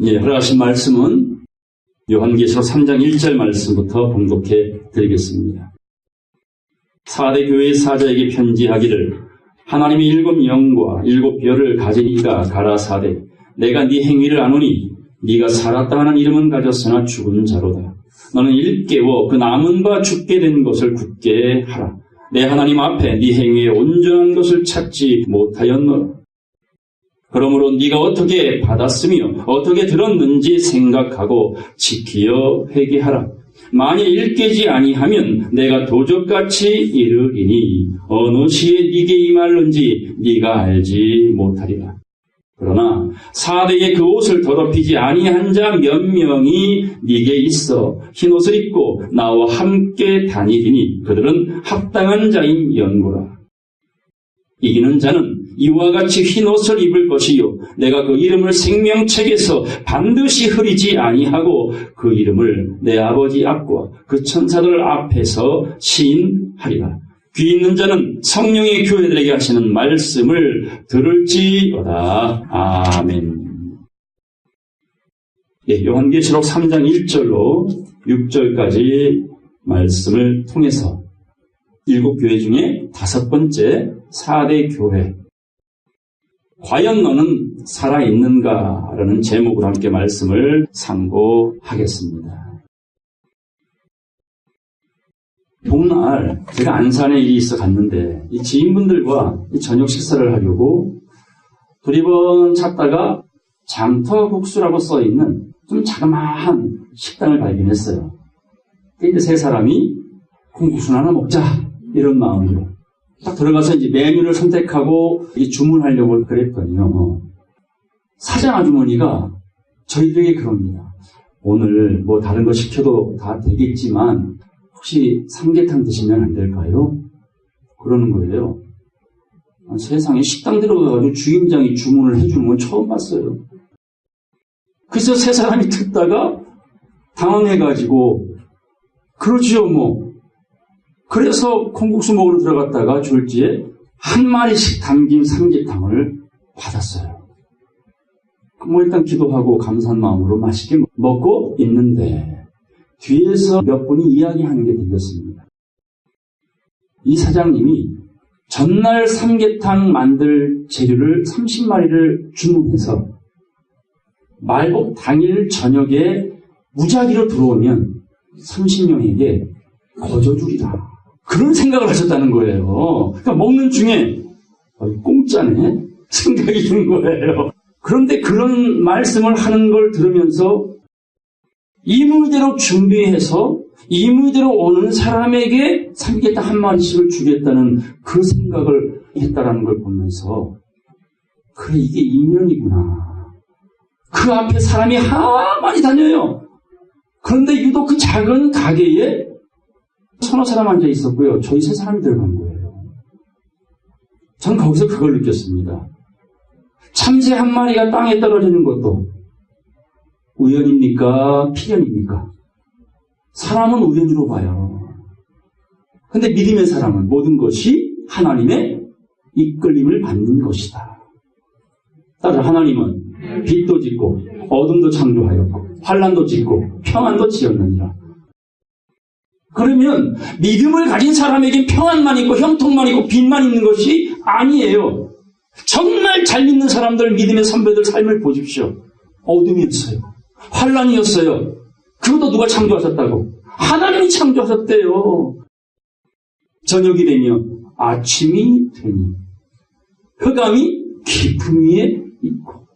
허락하신 말씀은 요한계시록 3장 1절 말씀부터 봉독해 드리겠습니다. 4대 교회의 사자에게 편지하기를 하나님이 7 영과 7 별을 가진 이가 가라사대 내가 네 행위를 아노니 네가 살았다 하는 이름은 가졌으나 죽은 자로다. 너는 일깨워 그 남은 바 죽게 된 것을 굳게 하라. 내 하나님 앞에 네 행위에 온전한 것을 찾지 못하였노라. 그러므로 네가 어떻게 받았으며 어떻게 들었는지 생각하고 지키어 회개하라. 만일 일깨지 아니하면 내가 도적같이 이르기니 어느 시에 네게 임할는지 네가 알지 못하리라. 그러나 4대의 그 옷을 더럽히지 아니한 자 몇 명이 네게 있어 흰옷을 입고 나와 함께 다니리니 그들은 합당한 자인 연고라. 이기는 자는 이와 같이 흰옷을 입을 것이요 내가 그 이름을 생명책에서 반드시 흐리지 아니하고 그 이름을 내 아버지 앞과 그 천사들 앞에서 시인하리라. 귀 있는 자는 성령의 교회들에게 하시는 말씀을 들을지어다. 아멘. 요한계시록 3장 1절로 6절까지 말씀을 통해서 7교회 중에 5번째 4대 교회, 과연 너는 살아있는가? 라는 제목으로 함께 말씀을 상고하겠습니다. 복날 제가 안산에 일이 있어 갔는데 이 지인분들과 이 저녁 식사를 하려고 두리번 찾다가 장터국수라고 써있는 좀 자그마한 식당을 발견했어요. 이제 세 사람이 콩국수 하나 먹자 이런 마음으로 딱 들어가서 이제 메뉴를 선택하고 주문하려고 그랬더니요. 사장 아주머니가 저희들에게 그럽니다. 오늘 뭐 다른 거 시켜도 다 되겠지만 혹시 삼계탕 드시면 안 될까요? 그러는 거예요. 세상에 식당 들어가가지고 주인장이 주문을 해주는 건 처음 봤어요. 그래서 세 사람이 듣다가 당황해가지고 그러지요 뭐. 그래서 콩국수 먹으러 들어갔다가 졸지에 한 마리씩 담긴 삼계탕을 받았어요. 뭐 일단 기도하고 감사한 마음으로 맛있게 먹고 있는데 뒤에서 몇 분이 이야기하는 게 들렸습니다. 이 사장님이 전날 삼계탕 만들 재료를 30마리를 주문해서 말복 당일 저녁에 무작위로 들어오면 30명에게 거저주리라. 그런 생각을 하셨다는 거예요. 그러니까 먹는 중에 공짜네 생각이 든 거예요. 그런데 그런 말씀을 하는 걸 들으면서 임의대로 준비해서 임의대로 오는 사람에게 삼계탕 한 마리씩을 주겠다는 그 생각을 했다라는 걸 보면서 그래 이게 인연이구나. 그 앞에 사람이 많이 다녀요. 그런데 유독 그 작은 가게에 서너 사람 앉아 있었고요. 저희 세 사람이 들어간 거예요. 전 거기서 그걸 느꼈습니다. 참새 한 마리가 땅에 떨어지는 것도 우연입니까? 필연입니까? 사람은 우연으로 봐요. 근데 믿음의 사람은 모든 것이 하나님의 이끌림을 받는 것이다. 따라서 하나님은 빛도 짓고 어둠도 창조하였고 환난도 짓고 평안도 지었느니라. 그러면 믿음을 가진 사람에겐 평안만 있고 형통만 있고 빛만 있는 것이 아니에요. 정말 잘 믿는 사람들, 믿음의 선배들 삶을 보십시오. 어둠이었어요. 환난이었어요. 그것도 누가 창조하셨다고? 하나님이 창조하셨대요. 저녁이 되면 아침이 되니 흑암이 깊음 위에 있고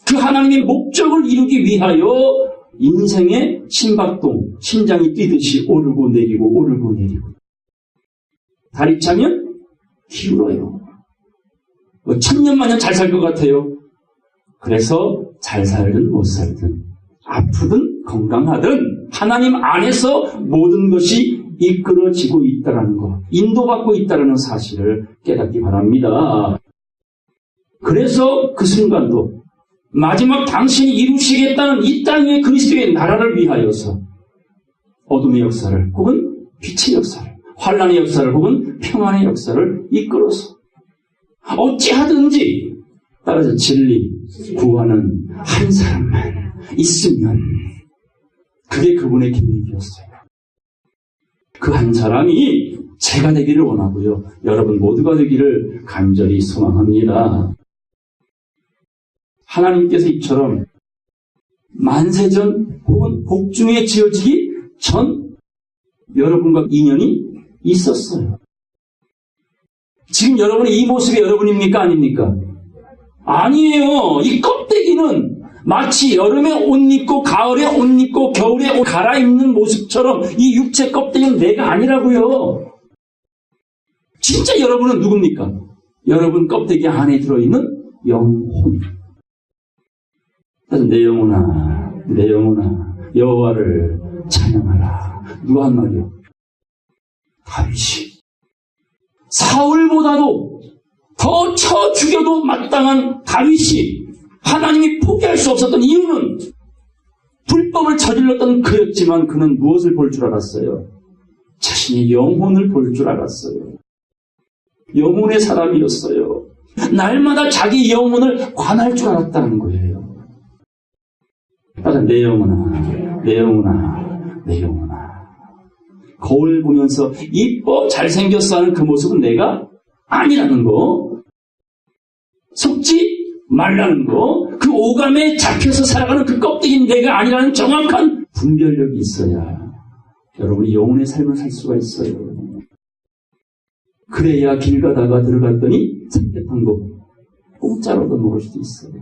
그 하나님의 목적을 이루기 위하여 인생의 심박동, 심장이 뛰듯이 오르고 내리고 오르고 내리고 달이 차면 기울어요. 천년만년 잘 살 것 같아요. 그래서 잘 살든 못 살든 아프든 건강하든 하나님 안에서 모든 것이 이끌어지고 있다는 것, 인도받고 있다는 사실을 깨닫기 바랍니다. 그래서 그 순간도 마지막 당신이 이루시겠다는 이 땅의 그리스도의 나라를 위하여서 어둠의 역사를 혹은 빛의 역사를, 환난의 역사를 혹은 평안의 역사를 이끌어서 어찌하든지 따라서 진리, 구하는 한 사람만 있으면 그게 그분의 계획이었어요. 그 한 사람이 제가 되기를 원하고요. 여러분 모두가 되기를 간절히 소망합니다. 하나님께서 이처럼 만세전 혹은 복중에 지어지기 전 여러분과 인연이 있었어요. 지금 여러분의 이 모습이 여러분입니까? 아닙니까? 아니에요. 이 껍데기는 마치 여름에 옷 입고 가을에 옷 입고 겨울에 옷 갈아입는 모습처럼 이 육체 껍데기는 내가 아니라고요. 진짜 여러분은 누굽니까? 여러분 껍데기 안에 들어있는 영혼. 그래서 내 영혼아, 내 영혼아, 여호와를 찬양하라. 누가 한 말이요? 다윗이. 사울보다도 더 쳐 죽여도 마땅한 다윗이 하나님이 포기할 수 없었던 이유는 불법을 저질렀던 그였지만 그는 무엇을 볼 줄 알았어요? 자신의 영혼을 볼 줄 알았어요. 영혼의 사람이었어요. 날마다 자기 영혼을 관할 줄 알았다는 거예요. 따라 내 영혼아, 내 영혼아, 내 영혼아. 거울 보면서 이뻐 잘생겼어 하는 그 모습은 내가 아니라는 거. 속지 말라는 거. 그 오감에 잡혀서 살아가는 그 껍데기는 내가 아니라는 정확한 분별력이 있어야 여러분이 영혼의 삶을 살 수가 있어요. 그래야 길 가다가 들어갔더니 삼계탕도 공짜로 얻어먹을 수도 있어요.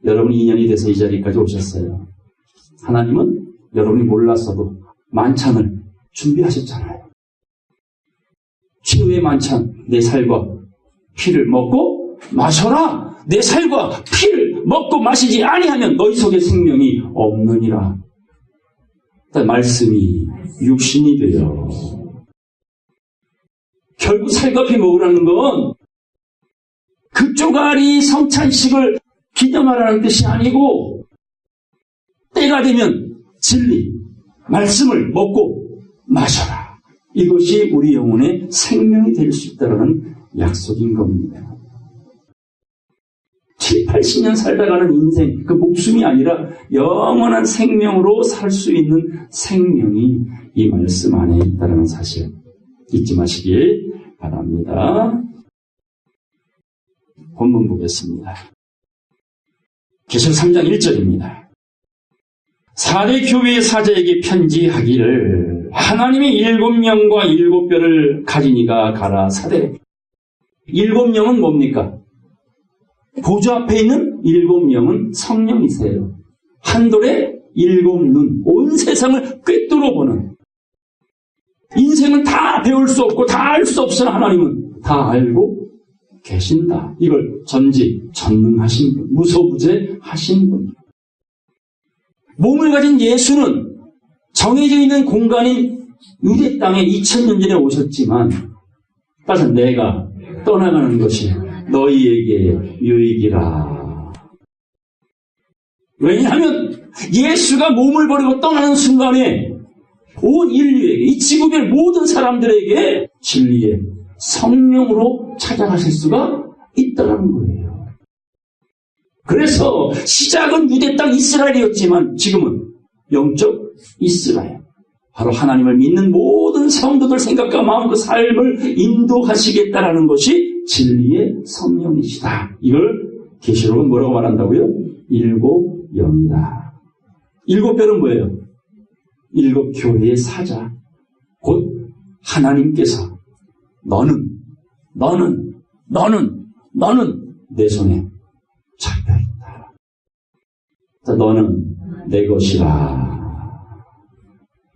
여러분이 인연이 돼서 이 자리까지 오셨어요. 하나님은 여러분이 몰랐어도 만찬을 준비하셨잖아요. 최후의 만찬, 내 살과 피를 먹고 마셔라. 내 살과 피를 먹고 마시지 아니하면 너희 속에 생명이 없느니라. 말씀이 육신이 되어 결국 살과 피 먹으라는 건 그 쪼가리 성찬식을 기념하라는 뜻이 아니고 때가 되면 진리, 말씀을 먹고 마셔라. 이것이 우리 영혼의 생명이 될 수 있다는 약속인 겁니다. 7, 80년 살다가는 인생, 그 목숨이 아니라 영원한 생명으로 살 수 있는 생명이 이 말씀 안에 있다는 사실 잊지 마시길 바랍니다. 본문 보겠습니다. 계시록 3장 1절입니다. 4대 교회의 사자에게 편지하기를 하나님의 7영과 7뼈를 가진 이가 가라사대. 7영은 뭡니까? 보좌 앞에 있는 7영은 성령이세요. 한돌에 7눈, 온 세상을 꿰뚫어 보는. 인생은 다 배울 수 없고 다 알 수 없으나 하나님은 다 알고 계신다. 이걸 전능하신 분, 무소부재하신 분. 몸을 가진 예수는 정해져 있는 공간인 유대 땅에 2000년 전에 오셨지만 따라서 내가 떠나가는 것이 너희에게 유익이라. 왜냐하면 예수가 몸을 버리고 떠나는 순간에 온 인류에게, 이 지구별 모든 사람들에게 진리의 성령으로 찾아가실 수가 있다는 거예요. 그래서 시작은 유대 땅 이스라엘이었지만 지금은 영적 이스라엘. 바로 하나님을 믿는 모든 성도들 생각과 마음 그 삶을 인도하시겠다라는 것이 진리의 성령이시다. 이걸 계시록은 뭐라고 말한다고요? 7영이다. 7뼈는 뭐예요? 7교회의 사자. 곧 하나님께서 너는 내 손에 잡혀있다. 자, 너는 내 것이라.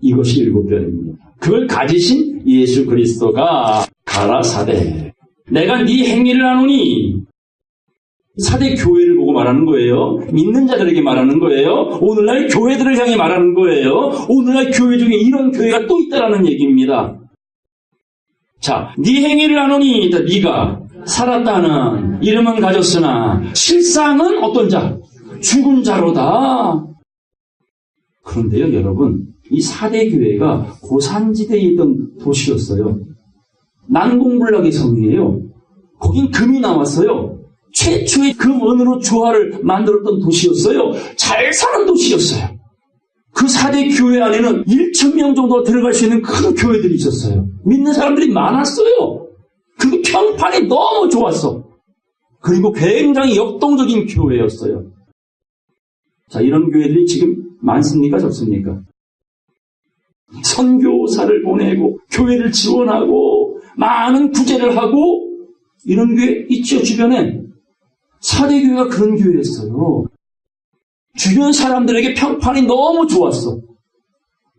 이것이 7뼈입니다. 그걸 가지신 예수 그리스도가 가라사대. 내가 네 행위를 아노니. 사대 교회를 보고 말하는 거예요. 믿는 자들에게 말하는 거예요. 오늘날 교회들을 향해 말하는 거예요. 오늘날 교회 중에 이런 교회가 또 있다라는 얘기입니다. 자, 네 행위를 아노니 네가 살았다는 이름은 가졌으나 실상은 어떤 자? 죽은 자로다. 그런데요, 여러분, 이 사대 교회가 고산지대에 있던 도시였어요. 난공불락의 성이에요. 거긴 금이 나왔어요. 최초의 금은으로 조화를 만들었던 도시였어요. 잘 사는 도시였어요. 그 4대 교회 안에는 1,000명 정도 들어갈 수 있는 큰 교회들이 있었어요. 믿는 사람들이 많았어요. 그 평판이 너무 좋았어. 그리고 굉장히 역동적인 교회였어요. 자, 이런 교회들이 지금 많습니까? 적습니까? 선교사를 보내고 교회를 지원하고 많은 구제를 하고 이런 교회 있죠, 주변에. 4대 교회가 그런 교회였어요. 주변 사람들에게 평판이 너무 좋았어.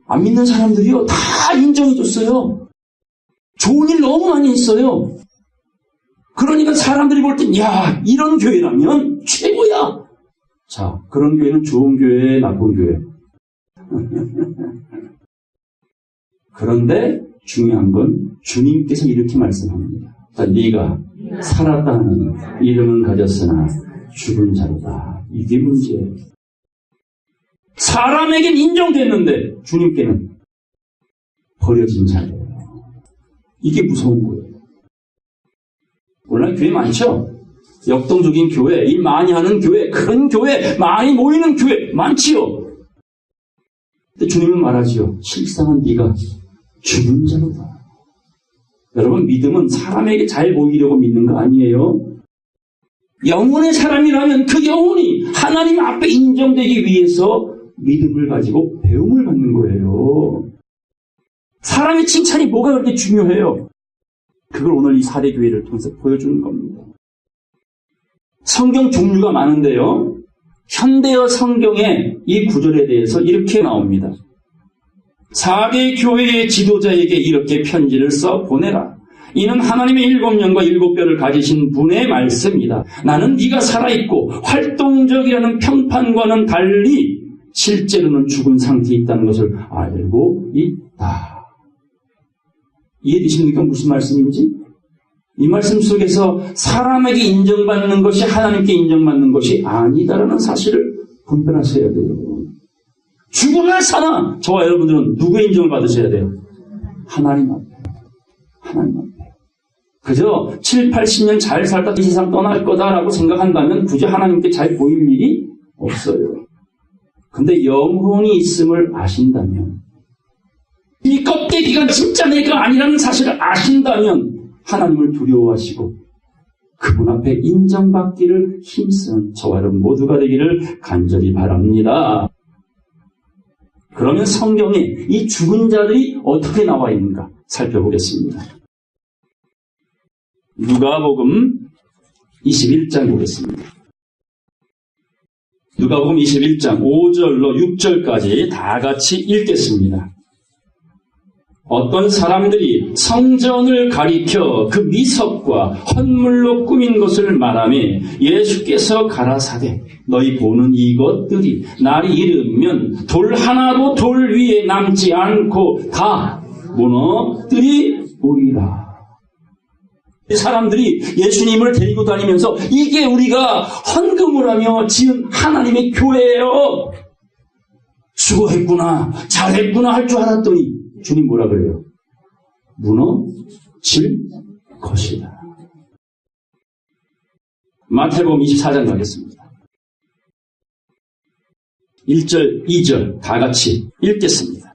안 믿는 사람들이요, 다 인정해줬어요. 좋은 일 너무 많이 했어요. 그러니까 사람들이 볼 땐, 야, 이런 교회라면 최고야. 자, 그런 교회는 좋은 교회, 나쁜 교회. 그런데 중요한 건 주님께서 이렇게 말씀합니다. 자, 네가 살았다는 이름은 가졌으나 죽은 자로다. 이게 문제예요. 사람에겐 인정됐는데 주님께는 버려진 자예요. 이게 무서운 거예요. 오늘 교회 많죠? 역동적인 교회, 일 많이 하는 교회, 큰 교회, 많이 모이는 교회 많지요. 근데 주님은 말하지요. 실상은 네가 죽은 자로다. 여러분, 믿음은 사람에게 잘 보이려고 믿는 거 아니에요. 영혼의 사람이라면 그 영혼이 하나님 앞에 인정되기 위해서 믿음을 가지고 배움을 받는 거예요. 사람의 칭찬이 뭐가 그렇게 중요해요? 그걸 오늘 이 4대 교회를 통해서 보여주는 겁니다. 성경 종류가 많은데요. 현대어 성경에 이 구절에 대해서 이렇게 나옵니다. 4대 교회의 지도자에게 이렇게 편지를 써 보내라. 이는 하나님의 7영과 7뼈를 가지신 분의 말씀이다. 나는 네가 살아있고 활동적이라는 평판과는 달리 실제로는 죽은 상태에 있다는 것을 알고 있다. 이해되십니까? 무슨 말씀인지? 이 말씀 속에서 사람에게 인정받는 것이 하나님께 인정받는 것이 아니다라는 사실을 분별하셔야 돼요. 죽으나 사나 저와 여러분들은 누구의 인정을 받으셔야 돼요? 하나님 앞에. 하나님 앞에. 그저 7, 80년 잘 살다 이 세상 떠날 거다라고 생각한다면 굳이 하나님께 잘 보일 일이 없어요. 근데 영혼이 있음을 아신다면, 이 껍데기가 진짜 내가 아니라는 사실을 아신다면 하나님을 두려워하시고 그분 앞에 인정받기를 힘쓰는 저와 여러분 모두가 되기를 간절히 바랍니다. 그러면 성경에 이 죽은 자들이 어떻게 나와 있는가 살펴보겠습니다. 누가복음 21장 보겠습니다. 누가복음 21장 5절로 6절까지 다 같이 읽겠습니다. 어떤 사람들이 성전을 가리켜 그 미석과 헌물로 꾸민 것을 말하며 예수께서 가라사대 너희 보는 이것들이 날이 이르면 돌 하나도 돌 위에 남지 않고 다 무너뜨리리라. 이 사람들이 예수님을 데리고 다니면서 이게 우리가 헌금을 하며 지은 하나님의 교회예요. 수고했구나, 잘했구나 할 줄 알았더니 주님 뭐라 그래요? 무너질 것이다. 마태복음 24장 가겠습니다. 1절, 2절 다 같이 읽겠습니다.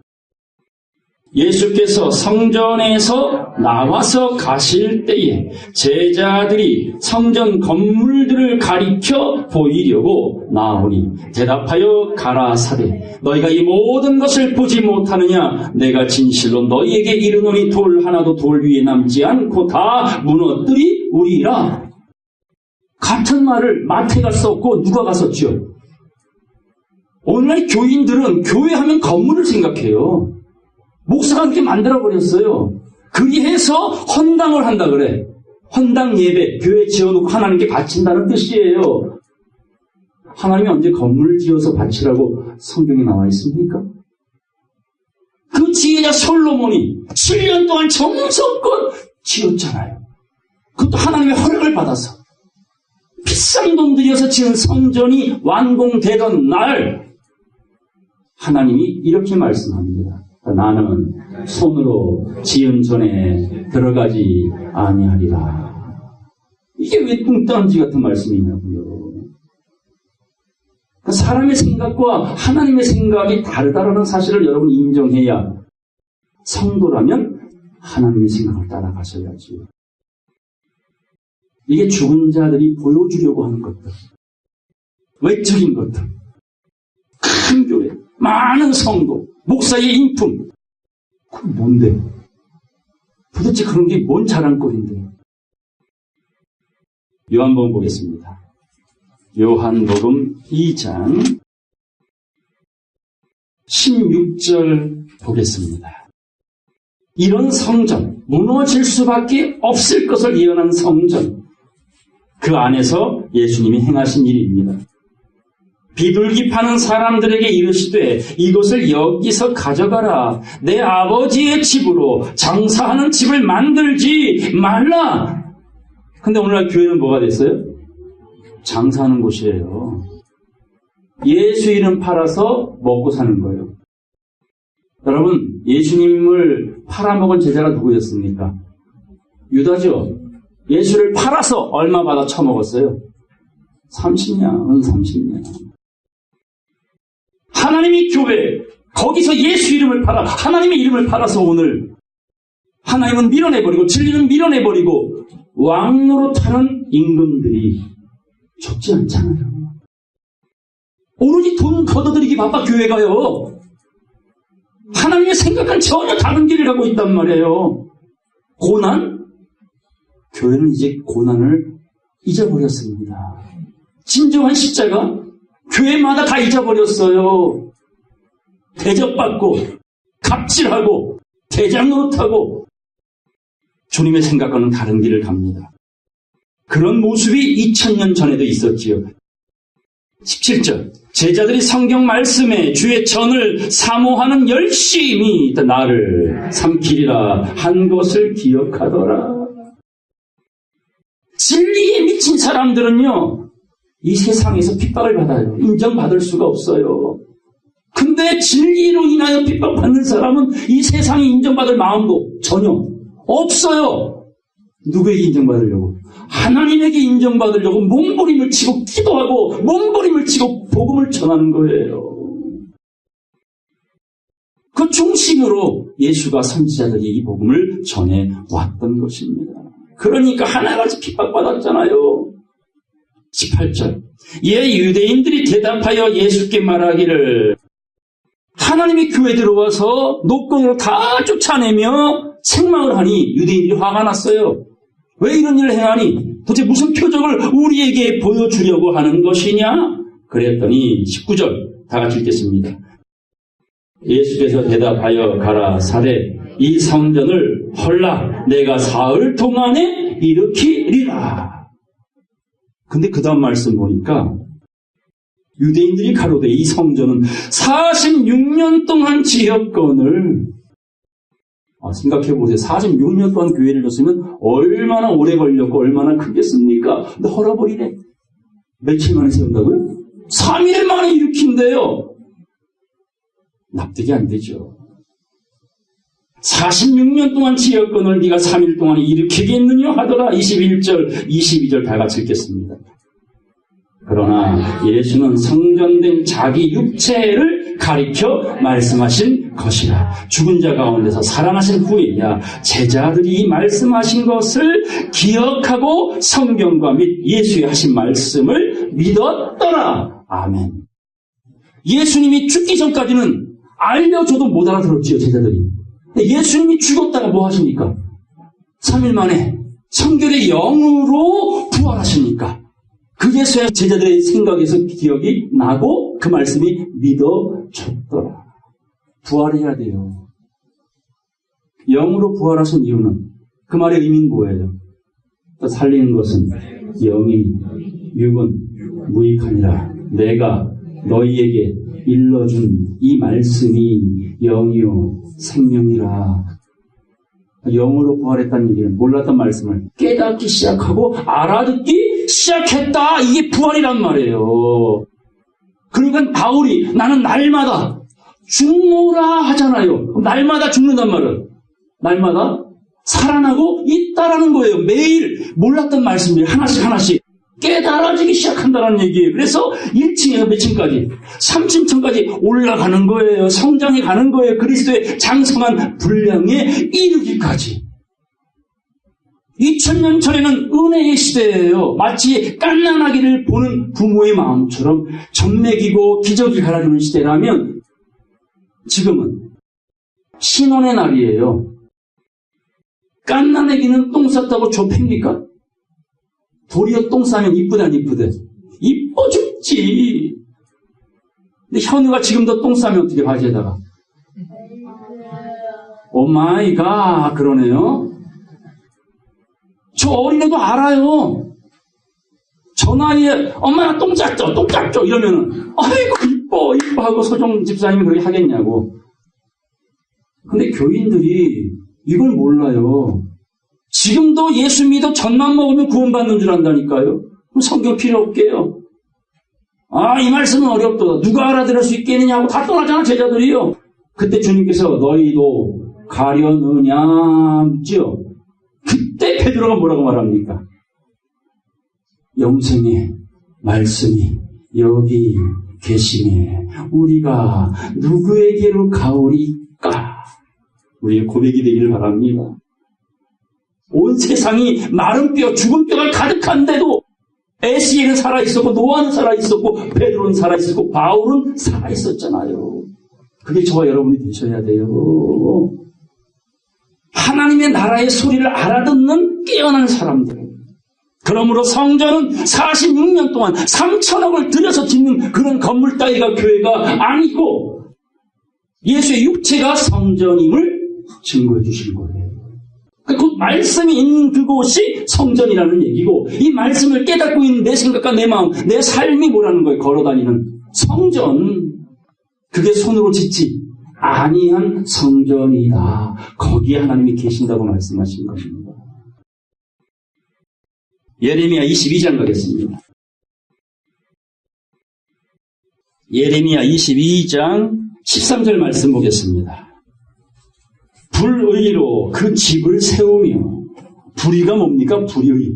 예수께서 성전에서 나와서 가실 때에 제자들이 성전 건물들을 가리켜 보이려고 나오니 대답하여 가라사대 너희가 이 모든 것을 보지 못하느냐? 내가 진실로 너희에게 이르노니 돌 하나도 돌 위에 남지 않고 다 무너뜨리리라. 같은 말을 마태가 썼고 누가가 썼죠. 오늘날 교인들은 교회하면 건물을 생각해요. 목사가 그렇게 만들어버렸어요. 그리해서 헌당을 한다 그래. 헌당 예배, 교회 지어놓고 하나님께 바친다는 뜻이에요. 하나님이 언제 건물을 지어서 바치라고 성경에 나와 있습니까? 그 지혜자 솔로몬이 7년 동안 정성껏 지었잖아요. 그것도 하나님의 허락을 받아서. 비싼 돈 들여서 지은 성전이 완공되던 날 하나님이 이렇게 말씀합니다. 나는 손으로 지은 전에 들어가지 아니하리라. 이게 왜 뚱딴지 같은 말씀이냐고요. 그러니까 사람의 생각과 하나님의 생각이 다르다라는 사실을 여러분이 인정해야 성도라면 하나님의 생각을 따라가셔야지요. 이게 죽은 자들이 보여주려고 하는 것들, 외적인 것들, 큰 교회, 많은 성도, 목사의 인품, 그건 뭔데? 도대체 그런 게 뭔 자랑거리인데? 요한복음 보겠습니다. 요한복음 2장 16절 보겠습니다. 이런 성전, 무너질 수밖에 없을 것을 예언한 성전, 그 안에서 예수님이 행하신 일입니다. 비둘기 파는 사람들에게 이르시되 이것을 여기서 가져가라. 내 아버지의 집으로 장사하는 집을 만들지 말라. 근데 오늘날 교회는 뭐가 됐어요? 장사하는 곳이에요. 예수 이름 팔아서 먹고 사는 거예요. 여러분, 예수님을 팔아먹은 제자가 누구였습니까? 유다죠. 예수를 팔아서 얼마 받아 처먹었어요? 30냥, 30냥. 하나님이 교회, 거기서 예수 이름을 팔아, 하나님의 이름을 팔아서 오늘 하나님은 밀어내버리고 진리는 밀어내버리고 왕노릇하는 임금들이 적지 않잖아요. 오로지 돈 걷어들이기 바빠 교회가요. 하나님의 생각은 전혀 다른 길을 가고 있단 말이에요. 고난? 교회는 이제 고난을 잊어버렸습니다. 진정한 십자가? 교회마다 다 잊어버렸어요. 대접받고 갑질하고 대장노릇하고 주님의 생각과는 다른 길을 갑니다. 그런 모습이 2000년 전에도 있었지요. 17절 제자들이 성경 말씀에 주의 전을 사모하는 열심히 나를 삼키리라 한 것을 기억하더라. 진리에 미친 사람들은요, 이 세상에서 핍박을 받아요. 인정받을 수가 없어요. 근데 진리로 인하여 핍박받는 사람은 이 세상에 인정받을 마음도 전혀 없어요. 누구에게 인정받으려고? 하나님에게 인정받으려고 몸부림을 치고 기도하고 몸부림을 치고 복음을 전하는 거예요. 그 중심으로 예수가 선지자들이 이 복음을 전해왔던 것입니다. 그러니까 하나같이 핍박받았잖아요. 18절 예 유대인들이 대답하여 예수께 말하기를 하나님의 교회 들어와서 노건으로 다 쫓아내며 책망을 하니 유대인들이 화가 났어요. 왜 이런 일을 행하니? 도대체 무슨 표적을 우리에게 보여주려고 하는 것이냐? 그랬더니 19절 다 같이 읽겠습니다. 예수께서 대답하여 가라사대 이 성전을 헐라 내가 사흘 동안에 일으키리라. 근데 그 다음 말씀 보니까 유대인들이 가로되 이 성전은 46년 동안 지었건을 생각해보세요. 46년 동안 교회를 줬으면 얼마나 오래 걸렸고 얼마나 크겠습니까? 근데 헐어버리네. 며칠 만에 세운다고요? 3일 만에 일으킨대요. 납득이 안 되죠. 46년 동안 지었건을 네가 3일 동안에 일으키겠느냐 하더라. 21절, 22절 다 같이 읽겠습니다. 그러나 예수는 성전된 자기 육체를 가리켜 말씀하신 것이라. 죽은 자 가운데서 살아나신 후에야 제자들이 말씀하신 것을 기억하고 성경과 및 예수의 하신 말씀을 믿었더라. 아멘. 예수님이 죽기 전까지는 알려줘도 못 알아들었지요, 제자들이. 예수님이 죽었다가 뭐 하십니까? 3일 만에 성결의 영으로 부활하십니까? 그제서야 제자들의 생각에서 기억이 나고 그 말씀이 믿어졌더라. 부활해야 돼요. 영으로 부활하신 이유는 그 말의 의미는 뭐예요? 살리는 것은 영이 육은 무익하니라. 내가 너희에게 일러준 이 말씀이 영이요 생명이라. 영으로 부활했다는 얘기는 몰랐던 말씀을 깨닫기 시작하고 알아듣기 시작했다. 이게 부활이란 말이에요. 그러니까 바울이 나는 날마다 죽노라 하잖아요. 날마다 죽는단 말은 날마다 살아나고 있다라는 거예요. 매일 몰랐던 말씀들이 하나씩 깨달아지기 시작한다는 얘기예요. 그래서 1층에서 몇 층까지? 3층까지 올라가는 거예요. 성장해 가는 거예요. 그리스도의 장성한 분량에 이르기까지. 2000년 전에는 은혜의 시대예요. 마치 갓난아기를 보는 부모의 마음처럼 젖먹이고 기저귀 갈아주는 시대라면 지금은 신혼의 날이에요. 갓난아기는 똥 쌌다고 좁힙니까? 도리어 똥 싸면 이쁘대 안 이쁘대? 이뻐 죽지. 근데 현우가 지금도 똥 싸면 어떻게 바지에다가? 오 마이 갓 그러네요. 저 어린애도 알아요. 저 나이에 엄마 나 똥 짰죠 이러면은 아이고 이뻐 하고 소정 집사님이 그렇게 하겠냐고. 근데 교인들이 이걸 몰라요. 지금도 예수 믿어 젖만 먹으면 구원받는 줄 안다니까요. 그럼 성경 필요 없게요. 이 말씀은 어렵다. 누가 알아들을 수 있겠느냐 하고 다 떠나잖아 제자들이요. 그때 주님께서 너희도 가려느냐 묻지요. 그때 베드로가 뭐라고 말합니까? 영생의 말씀이 여기 계시네. 우리가 누구에게로 가오리까? 우리의 고백이 되기를 바랍니다. 온 세상이 마른 뼈, 죽은 뼈가 가득한데도 에스겔은 살아있었고 노아는 살아있었고 베드로는 살아있었고 바울은 살아있었잖아요. 그게 저와 여러분이 되셔야 돼요. 하나님의 나라의 소리를 알아듣는 깨어난 사람들. 그러므로 성전은 46년 동안 3천억을 들여서 짓는 그런 건물 따위가 교회가 아니고 예수의 육체가 성전임을 증거해 주신 거예요. 그 말씀이 있는 그곳이 성전이라는 얘기고 이 말씀을 깨닫고 있는 내 생각과 내 마음, 내 삶이 뭐라는 거예요. 걸어다니는 성전. 그게 손으로 짓지 아니한 성전이다. 거기에 하나님이 계신다고 말씀하신 겁니다. 예레미야 22장 가겠습니다. 예레미야 22장 13절 말씀 보겠습니다. 불의로 그 집을 세우며 불의가 뭡니까? 불의.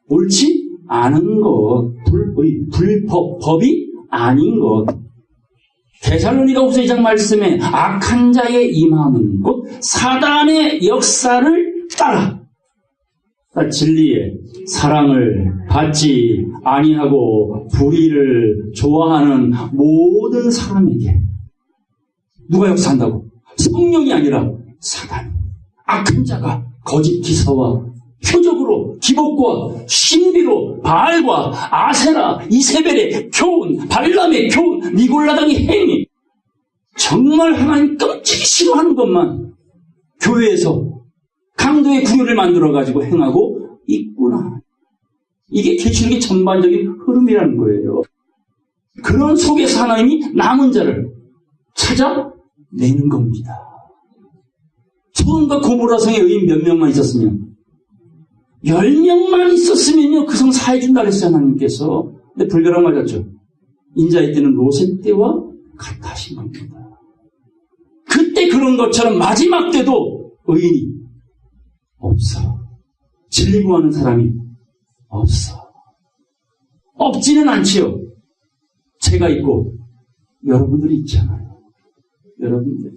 옳지 않은 것. 불의. 불법. 법이 아닌 것. 데살로니가 후서 2장 말씀에 악한 자의 임함은 곧 사단의 역사를 따라 진리의 사랑을 받지 아니하고 불의를 좋아하는 모든 사람에게 누가 역사한다고? 성령이 아니라 사단, 악한 자가 거짓 기사와 표적으로 기복과 신비로 바알과 아세라, 이세벨의 교훈, 발람의 교훈, 니골라당의 행위, 정말 하나님 끔찍이 싫어하는 것만 교회에서 강도의 구요를 만들어가지고 행하고 있구나. 이게 계시록의 전반적인 흐름이라는 거예요. 그런 속에서 하나님이 남은 자를 찾아내는 겁니다. 소돔과 고모라 성에 의인 몇 명만 있었으면 10명만 있었으면요 그 성 사해준다 그랬어요 하나님께서. 근데 불가랑 맞았죠. 인자의 때는 롯의 때와 같아신 겁니다. 그때 그런 것처럼 마지막 때도 의인이 없어. 진리 구하는 사람이 없어. 없지는 않지요. 제가 있고 여러분들이 있잖아요. 여러분들.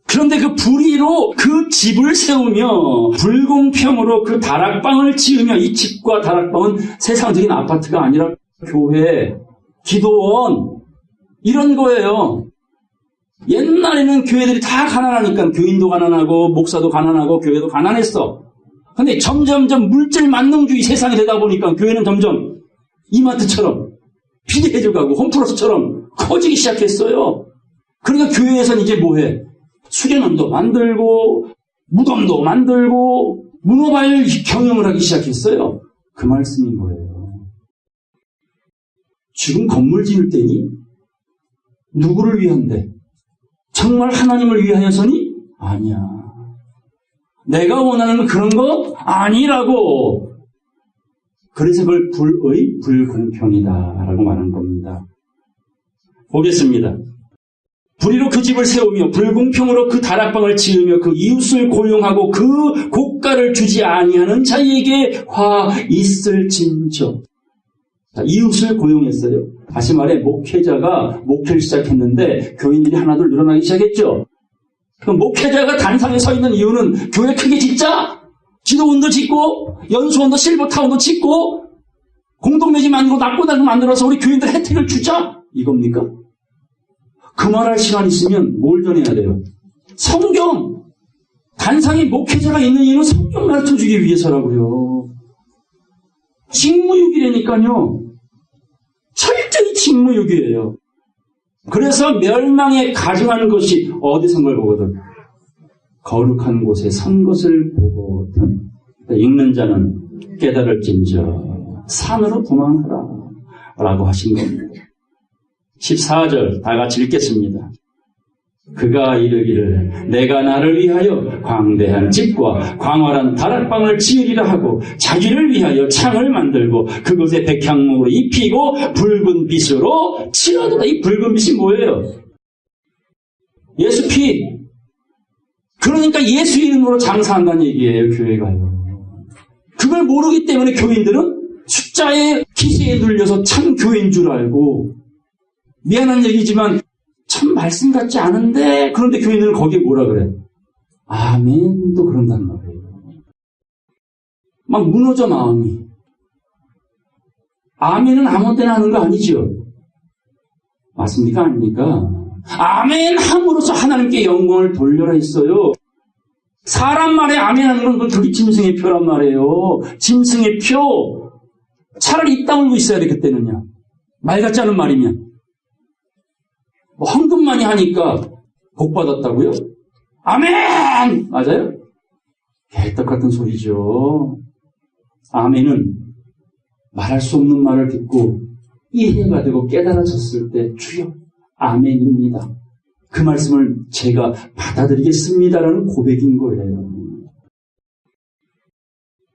그런데 그 불의로 그 집을 세우며 불공평으로 그 다락방을 지으며 이 집과 다락방은 세상적인 아파트가 아니라 교회, 기도원 이런 거예요. 옛날에는 교회들이 다 가난하니까 교인도 가난하고 목사도 가난하고 교회도 가난했어. 근데 점점점 물질 만능주의 세상이 되다 보니까 교회는 점점 이마트처럼 비대해져가고 홈플러스처럼 커지기 시작했어요. 그러니까 교회에서는 이제 뭐해? 수련원도 만들고 무덤도 만들고 문어발 경영을 하기 시작했어요. 그 말씀인 거예요. 지금 건물 지을 때니 누구를 위한데? 정말 하나님을 위하여서니? 아니야. 내가 원하는 건 그런 거 아니라고. 그래서 그걸 불의 불공평이다 라고 말한 겁니다. 보겠습니다. 불의로 그 집을 세우며 불공평으로 그 다락방을 지으며 그 이웃을 고용하고 그 고가를 주지 아니하는 자에게 화 있을진저. 이웃을 고용했어요. 다시 말해 목회자가 목회를 시작했는데 교인들이 하나둘 늘어나기 시작했죠. 그럼 목회자가 단상에 서 있는 이유는 교회 크게 짓자, 지도원도 짓고 연수원도 실버타운도 짓고 공동묘지 만들고 낙고단도 만들어서 우리 교인들 혜택을 주자, 이겁니까? 그 말할 시간 있으면 뭘 전해야 돼요? 성경. 단상에 목회자가 있는 이유는 성경 가르쳐주기 위해서라고요. 직무유기라니까요. 철저히 직무유기예요. 그래서 멸망에 가증한 것이 어디서 뭘 보거든? 거룩한 곳에 선 것을 보거든. 읽는 자는 깨달을진저 산으로 도망하라 라고 하신 겁니다. 14절 다 같이 읽겠습니다. 그가 이르기를 내가 나를 위하여 광대한 집과 광활한 다락방을 지으리라 하고 자기를 위하여 창을 만들고 그곳에 백향목으로 입히고 붉은 빛으로 칠하도다. 이 붉은 빛이 뭐예요? 예수 피. 그러니까 예수 이름으로 장사한다는 얘기예요. 교회가요. 그걸 모르기 때문에 교인들은 숫자의 기세에 눌려서 참 교회인 줄 알고, 미안한 얘기지만 참 말씀 같지 않은데, 그런데 교인들은 거기에 뭐라 그래? 아멘도 그런단 말이에요. 막 무너져 마음이. 아멘은 아무 때나 하는 거 아니죠? 맞습니까? 아닙니까? 아멘 함으로써 하나님께 영광을 돌려라 했어요. 사람 말에 아멘 하는 건 그게 짐승의 표란 말이에요. 짐승의 표. 차라리 입 다물고 있어야 돼, 그때는요. 말 같지 않은 말이면. 뭐 헌금 많이 하니까 복 받았다고요? 아멘! 맞아요? 개떡 같은 소리죠. 아멘은 말할 수 없는 말을 듣고 이해가 되고 깨달아졌을 때 주여 아멘입니다. 그 말씀을 제가 받아들이겠습니다라는 고백인 거예요.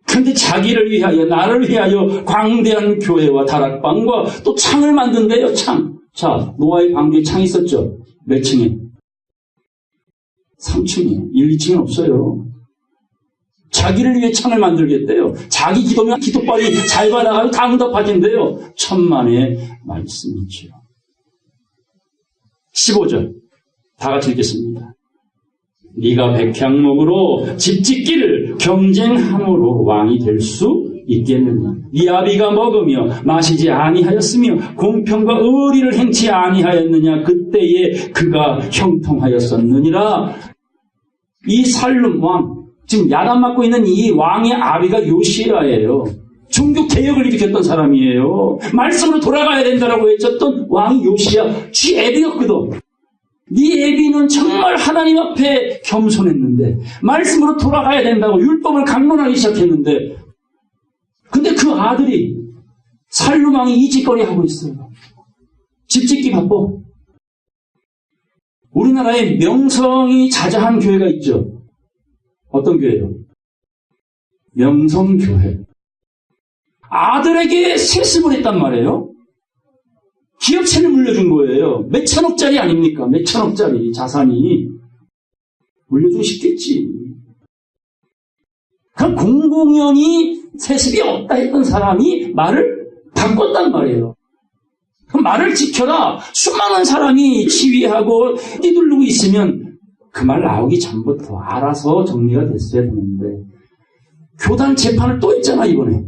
그런데 자기를 위하여, 나를 위하여 광대한 교회와 다락방과 또 창을 만든대요. 창. 자, 노아의 방주에 창이 있었죠. 몇 층에? 3층이에요. 1, 2층은 없어요. 자기를 위해 창을 만들겠대요. 자기 기도면 기도빨이 잘 받아가고 다 응답하긴데요. 천만의 말씀이지요. 15절 다 같이 읽겠습니다. 네가 백향목으로 집 짓기를 경쟁함으로 왕이 될 수 있겠느냐. 네 아비가 먹으며 마시지 아니하였으며 공평과 의리를 행치 아니하였느냐. 그때에 그가 형통하였었느니라. 이 살룸 왕, 지금 야단 맞고 있는 이 왕의 아비가 요시야예요. 종교 개혁을 일으켰던 사람이에요. 말씀으로 돌아가야 된다라고 외쳤던 왕이 요시야. 지 애비였거든. 네 애비는 정말 하나님 앞에 겸손했는데 말씀으로 돌아가야 된다고 율법을 강론하기 시작했는데, 근데 그 아들이 살룸 왕이 이 짓거리 하고 있어요. 집 짓기 바빠. 우리나라에 명성이 자자한 교회가 있죠. 어떤 교회요? 명성교회. 아들에게 세습을 했단 말이에요. 기업체를 물려준 거예요. 몇 천억짜리 아닙니까? 몇 천억짜리 자산이. 물려주고 싶겠지. 그럼 공공연히 세습이 없다 했던 사람이 말을 바꿨단 말이에요. 그럼 말을 지켜라. 수많은 사람이 지휘하고 띠두르고 있으면 그 말 나오기 전부터 알아서 정리가 됐어야 되는데, 교단 재판을 또 했잖아 이번에.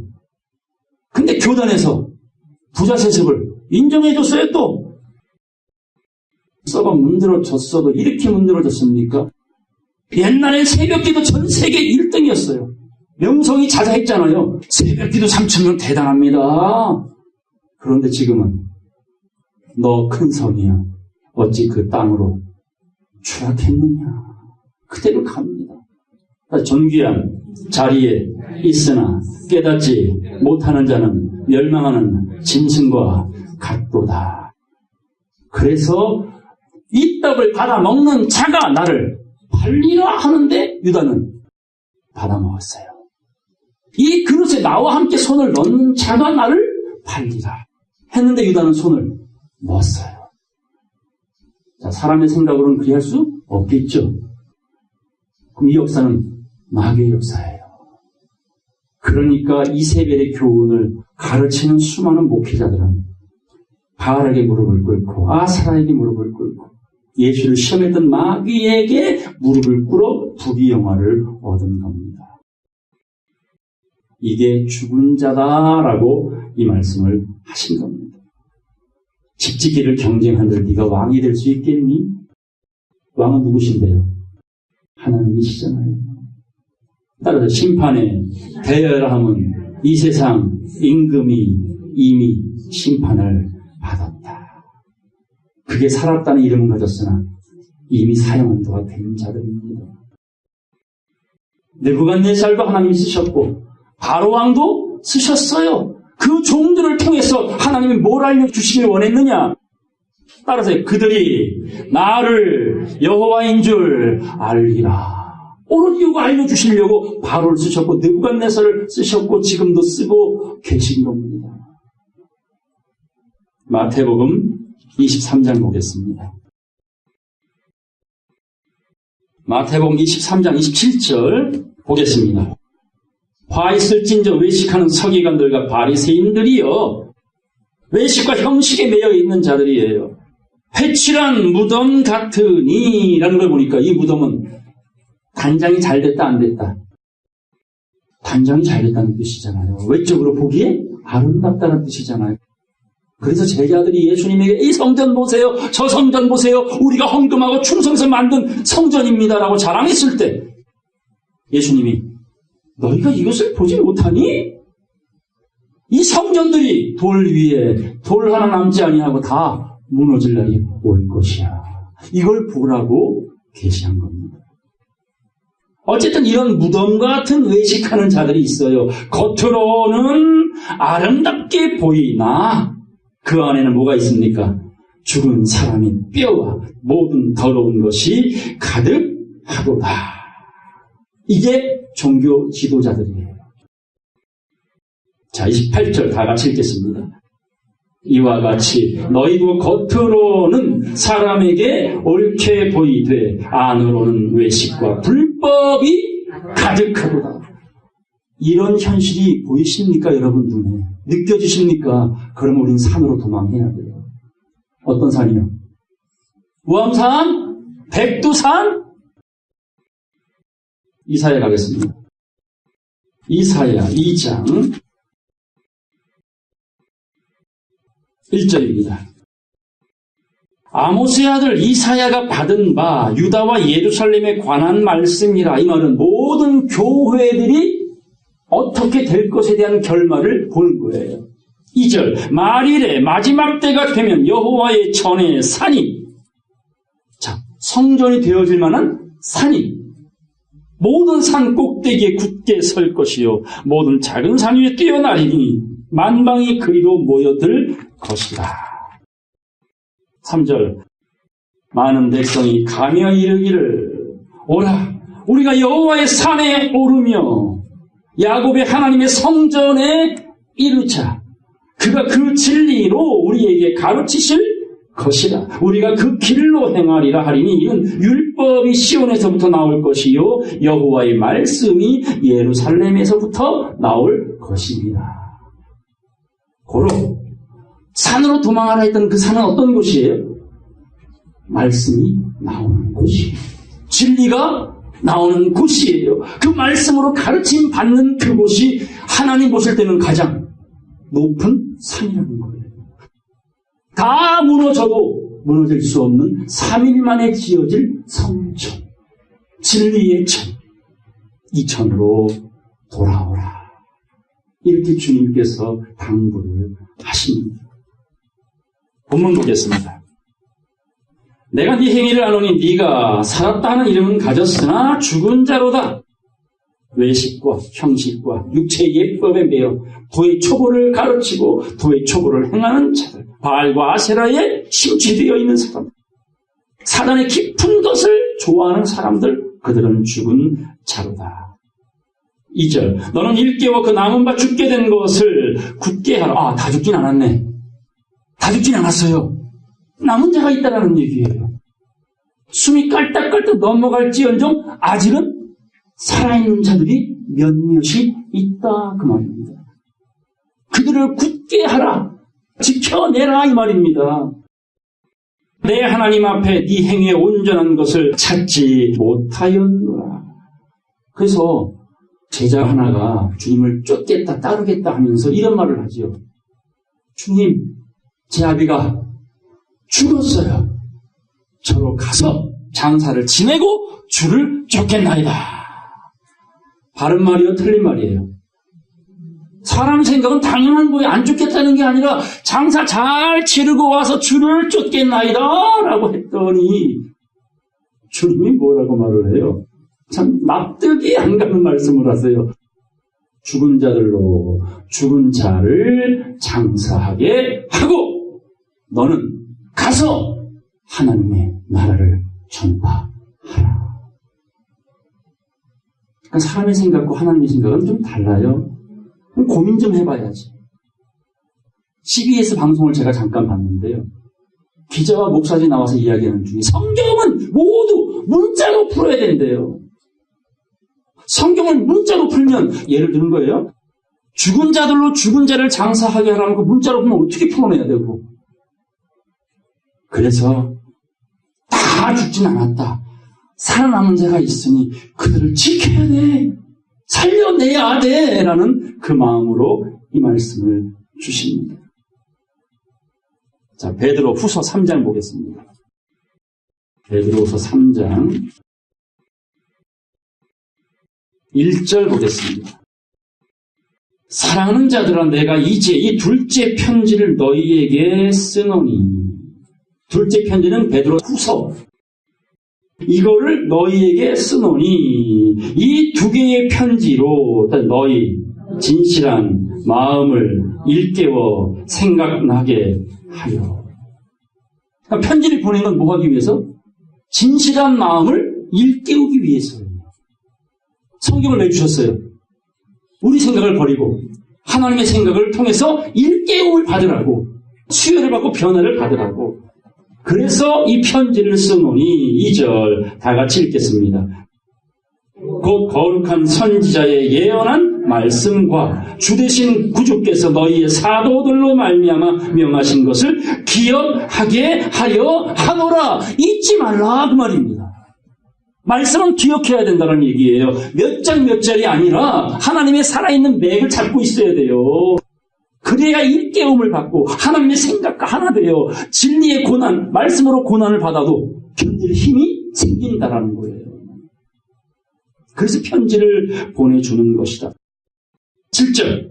근데 교단에서 부자 세습을 인정해줬어요. 또 썩어 문드러졌어도 이렇게 문드러졌습니까? 옛날엔 새벽기도 전 세계 1등이었어요. 명성이 자자했잖아요. 새벽기도 3,000명 대단합니다. 그런데 지금은 너 큰 성이야. 어찌 그 땅으로 추락했느냐. 그대로 갑니다. 존귀한 자리에 있으나 깨닫지 못하는 자는 멸망하는 짐승과 같도다. 그래서 이 떡을 받아먹는 자가 나를 팔리라 하는데 유다는 받아먹었어요. 이 그릇에 나와 함께 손을 넣는 자가 나를 팔리라 했는데 유다는 손을 넣었어요. 자, 사람의 생각으로는 그리 할 수 없겠죠. 그럼 이 역사는 마귀의 역사예요. 그러니까 이세벨의 교훈을 가르치는 수많은 목회자들은 바알에게 무릎을 꿇고 아세라에게 무릎을 꿇고 예수를 시험했던 마귀에게 무릎을 꿇어 부귀영화를 얻은 겁니다. 이게 죽은 자다라고 이 말씀을 하신 겁니다. 집지기를 경쟁하는데 네가 왕이 될 수 있겠니? 왕은 누구신데요? 하나님이시잖아요. 따라서 심판에 대여라 함은 이 세상 임금이 이미 심판을 받았다. 그게 살았다는 이름은 가졌으나 이미 사형언도가 된 자들입니다. 느부갓네살도 하나님이 쓰셨고 바로왕도 쓰셨어요. 그 종들을 통해서 하나님이 뭘 알려주시길 원했느냐? 따라서 그들이 나를 여호와인 줄 알리라. 오로지 이거 알려주시려고 바로를 쓰셨고 느부갓네살을 쓰셨고 지금도 쓰고 계신 겁니다. 마태복음 23장 보겠습니다. 마태복음 23장 27절 보겠습니다. 화 있을진저 외식하는 서기관들과 바리새인들이요 외식과 형식에 매여 있는 자들이에요. 회칠한 무덤 같으니 라는 걸 보니까 이 무덤은 단장이 잘 됐다 안 됐다. 단장이 잘 됐다는 뜻이잖아요. 외적으로 보기에 아름답다는 뜻이잖아요. 그래서 제자들이 예수님에게 이 성전 보세요. 저 성전 보세요. 우리가 헌금하고 충성해서 만든 성전입니다라고 자랑했을 때 예수님이 너희가 이것을 보지 못하니? 이 성전들이 돌 위에 돌 하나 남지 아니하고 다 무너질 날이 올 것이야. 이걸 보라고 계시한 겁니다. 어쨌든 이런 무덤 같은 외식하는 자들이 있어요. 겉으로는 아름답게 보이나 그 안에는 뭐가 있습니까? 죽은 사람의 뼈와 모든 더러운 것이 가득하도다. 이게 종교 지도자들이에요. 자, 28절 다 같이 읽겠습니다. 이와 같이 너희도 겉으로는 사람에게 옳게 보이되 안으로는 외식과 불법이 가득하도다. 이런 현실이 보이십니까, 여러분 눈에? 느껴지십니까? 그러면 우리는 산으로 도망해야 돼요. 어떤 산이요? 우암산? 백두산? 이사야 가겠습니다. 이사야 2장 1절입니다. 아모스의 아들 이사야가 받은 바 유다와 예루살렘에 관한 말씀이라. 이 말은 모든 교회들이 어떻게 될 것에 대한 결말을 보는 거예요. 2절 말일에 마지막 때가 되면 여호와의 전에 산이, 자, 성전이 되어질 만한 산이 모든 산 꼭대기에 굳게 설 것이요 모든 작은 산 위에 뛰어나리니 만방이 그리로 모여들 것이다. 3절 많은 백성이 가며 이르기를 오라 우리가 여호와의 산에 오르며 야곱의 하나님의 성전에 이르자. 그가 그 진리로 우리에게 가르치실 것이라. 우리가 그 길로 행하리라 하리니 이는 율법이 시온에서부터 나올 것이요 여호와의 말씀이 예루살렘에서부터 나올 것입니다. 고로 산으로 도망하라 했던 그 산은 어떤 곳이에요? 말씀이 나오는 곳이에요. 진리가 나오는 곳이에요. 그 말씀으로 가르침 받는 그곳이 하나님 보실 때는 가장 높은 산이라는 거예요. 다 무너져도 무너질 수 없는 3일 만에 지어질 성전, 진리의 천, 이 천으로 돌아오라. 이렇게 주님께서 당부를 하십니다. 본문 보겠습니다. 내가 네 행위를 아노니 네가 살았다는 이름은 가졌으나 죽은 자로다. 외식과 형식과 육체의 예법에 매여 도의 초보를 가르치고 도의 초보를 행하는 자들, 바알과 아세라에 심취되어 있는 사람, 사단의 깊은 것을 좋아하는 사람들, 그들은 죽은 자로다. 2절 너는 일깨워 그 남은 바 죽게 된 것을 굳게 하라. 다 죽진 않았네. 다 죽진 않았어요. 남은 자가 있다라는 얘기예요. 숨이 깔딱깔딱 넘어갈지언정 아직은 살아있는 자들이 몇몇이 있다 그 말입니다. 그들을 굳게 하라, 지켜내라 이 말입니다. 내 하나님 앞에 네 행위에 온전한 것을 찾지 못하였노라. 그래서 제자 하나가 주님을 쫓겠다 따르겠다 하면서 이런 말을 하죠. 주님, 제 아비가 죽었어요. 저로 가서 장사를 지내고 주를 쫓겠나이다. 바른 말이요 틀린 말이에요. 사람 생각은 당연한 거에 안 쫓겠다는 게 아니라 장사 잘 치르고 와서 주를 쫓겠나이다 라고 했더니 주님이 뭐라고 말을 해요? 참 납득이 안 가는 말씀을 하세요. 죽은 자들로 죽은 자를 장사하게 하고 너는 가서 하나님의 나라를 전파하라. 그러니까 사람의 생각과 하나님의 생각은 좀 달라요. 그럼 고민 좀 해봐야지. CBS 방송을 제가 잠깐 봤는데요. 기자와 목사들이 나와서 이야기하는 중에 성경은 모두 문자로 풀어야 된대요. 성경을 문자로 풀면 예를 드는 거예요. 죽은 자들로 죽은 자를 장사하게 하라는 거 문자로 풀면 어떻게 풀어내야 되고. 그래서 다 죽진 않았다. 살아남은 자가 있으니 그들을 지켜야 돼. 살려내야 돼. 라는 그 마음으로 이 말씀을 주십니다. 자, 베드로 후서 3장 보겠습니다. 베드로 후서 3장 1절 보겠습니다. 사랑하는 자들아, 내가 이제 이 둘째 편지를 너희에게 쓰노니. 둘째 편지는 베드로 후서. 이거를 너희에게 쓰노니 이 두 개의 편지로 너희 진실한 마음을 일깨워 생각나게 하여. 그러니까 편지를 보낸 건 뭐 하기 위해서? 진실한 마음을 일깨우기 위해서예요. 성경을 내주셨어요. 우리 생각을 버리고 하나님의 생각을 통해서 일깨움을 받으라고, 수혈을 받고 변화를 받으라고. 그래서 이 편지를 쓰노니 2절 다 같이 읽겠습니다. 곧 거룩한 선지자의 예언한 말씀과 주되신 구주께서 너희의 사도들로 말미암아 명하신 것을 기억하게 하려 하노라. 잊지 말라 그 말입니다. 말씀은 기억해야 된다는 얘기예요. 몇 장 몇 절이 아니라 하나님의 살아있는 맥을 잡고 있어야 돼요. 그래야 일깨움을 받고 하나님의 생각과 하나 되어 진리의 고난, 말씀으로 고난을 받아도 견딜 힘이 생긴다라는 거예요. 그래서 편지를 보내주는 것이다. 7절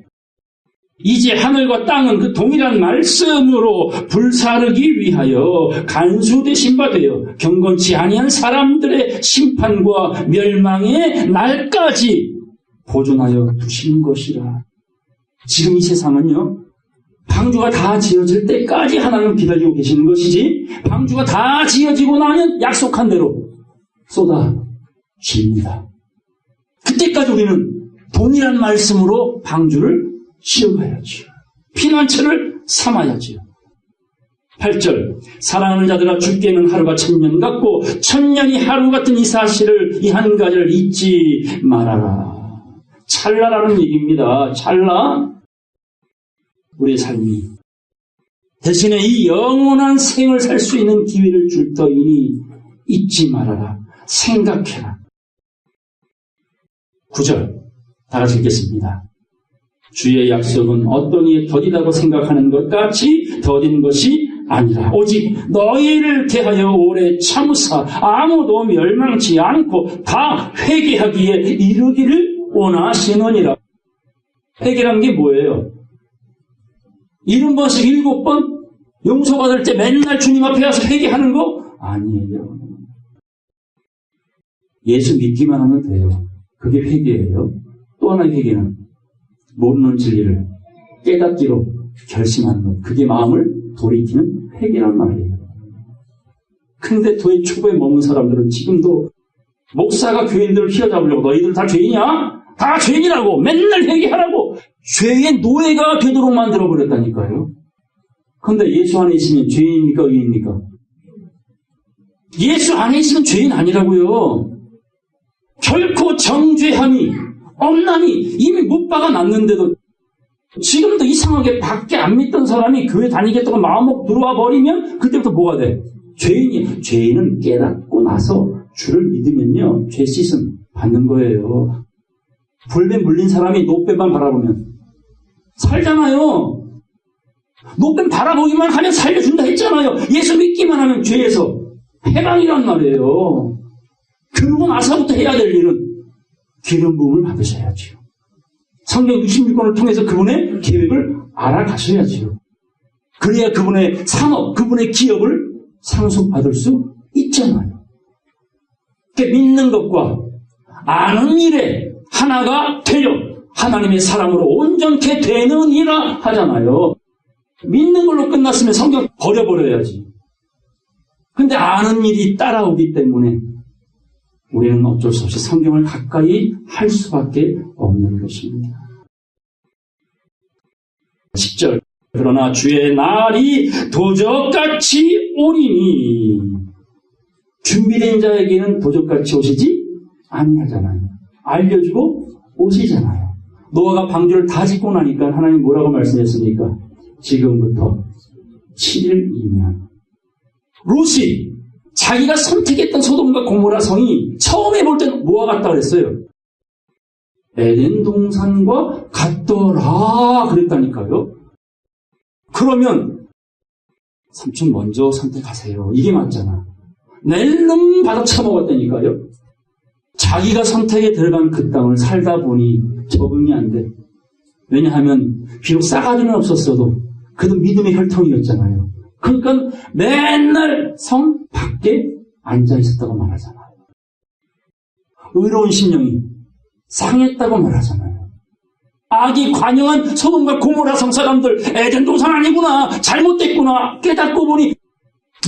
이제 하늘과 땅은 그 동일한 말씀으로 불사르기 위하여 간수되신 바 되어 경건치 아니한 사람들의 심판과 멸망의 날까지 보존하여 두신 것이라. 지금 이 세상은요, 방주가 다 지어질 때까지 하나님 기다리고 계시는 것이지, 방주가 다 지어지고 나면 약속한 대로 쏟아집니다. 그때까지 우리는 동일한 말씀으로 방주를 지어가야죠. 피난처를 삼아야죠. 8절 사랑하는 자들아, 주께는 하루가 1000년 같고 1000년이 하루 같은 이 사실을, 이 한 가지를 잊지 말아라. 찰나라는 얘기입니다. 찰나. 우리의 삶이 대신에 이 영원한 생을 살 수 있는 기회를 줄 터이니 잊지 말아라. 생각해라. 9절 다 같이 읽겠습니다. 주의 약속은 어떤 이에 더디다고 생각하는 것 같이 더딘 것이 아니라 오직 너희를 대하여 오래 참으사 아무도 멸망치 않고 다 회개하기에 이르기를 원하시느니라. 회개란 게 뭐예요? 70번씩 7번 용서받을 때 맨날 주님 앞에 와서 회개하는 거? 아니에요. 예수 믿기만 하면 돼요. 그게 회개예요. 또 하나의 회개는 모르는 진리를 깨닫기로 결심하는 것. 그게 마음을 돌이키는 회개란 말이에요. 근데 교회 초보에 머문 사람들은 지금도 목사가 교인들을 휘어잡으려고 너희들 다 죄인이야? 다 죄인이라고 맨날 회개하라고 죄의 노예가 되도록 만들어버렸다니까요. 그런데 예수 안에 있으면 죄인입니까? 의인입니까? 예수 안에 있으면 죄인 아니라고요. 결코 정죄함이, 엄남이 이미 못 박아 놨는데도 지금도 이상하게 밖에 안 믿던 사람이 교회 다니겠다고 마음먹고 들어와 버리면 그때부터 뭐가 돼? 죄인이. 죄인은 깨닫고 나서 주를 믿으면요, 죄 씻음 받는 거예요. 불배 물린 사람이 노뱀만 바라보면 살잖아요. 노뱀 바라보기만 하면 살려준다 했잖아요. 예수 믿기만 하면 죄에서 해방이란 말이에요. 그러고 나서부터 해야 될 일은 기름 부음을 받으셔야지요. 성경 66권을 통해서 그분의 계획을 알아가셔야지요. 그래야 그분의 산업, 그분의 기업을 상속받을 수 있잖아요. 그러니까 믿는 것과 아는 일에 하나가 되려 하나님의 사람으로 온전케 되느니라 하잖아요. 믿는 걸로 끝났으면 성경 버려버려야지. 근데 아는 일이 따라오기 때문에 우리는 어쩔 수 없이 성경을 가까이 할 수밖에 없는 것입니다. 10절. 그러나 주의 날이 도적같이 오리니. 준비된 자에게는 도적같이 오시지 아니하잖아요. 알려주고 오시잖아요. 노아가 방주를 다 짓고 나니까 하나님 뭐라고 말씀했습니까? 지금부터 7일이면 롯이 자기가 선택했던 소돔과 고모라 성이 처음에 볼 때는 뭐와 같다 그랬어요? 에덴 동산과 같더라 그랬다니까요. 그러면 삼촌 먼저 선택하세요. 이게 맞잖아. 낼름 받아 처먹었다니까요. 자기가 선택에 들어간 그 땅을 살다 보니 적응이 안 돼. 왜냐하면 비록 싸가지는 없었어도 그도 믿음의 혈통이었잖아요. 그러니까 맨날 성 밖에 앉아 있었다고 말하잖아요. 의로운 심령이 상했다고 말하잖아요. 악이 관영한 소돔과 고모라 성 사람들, 에덴 동산 아니구나, 잘못됐구나 깨닫고 보니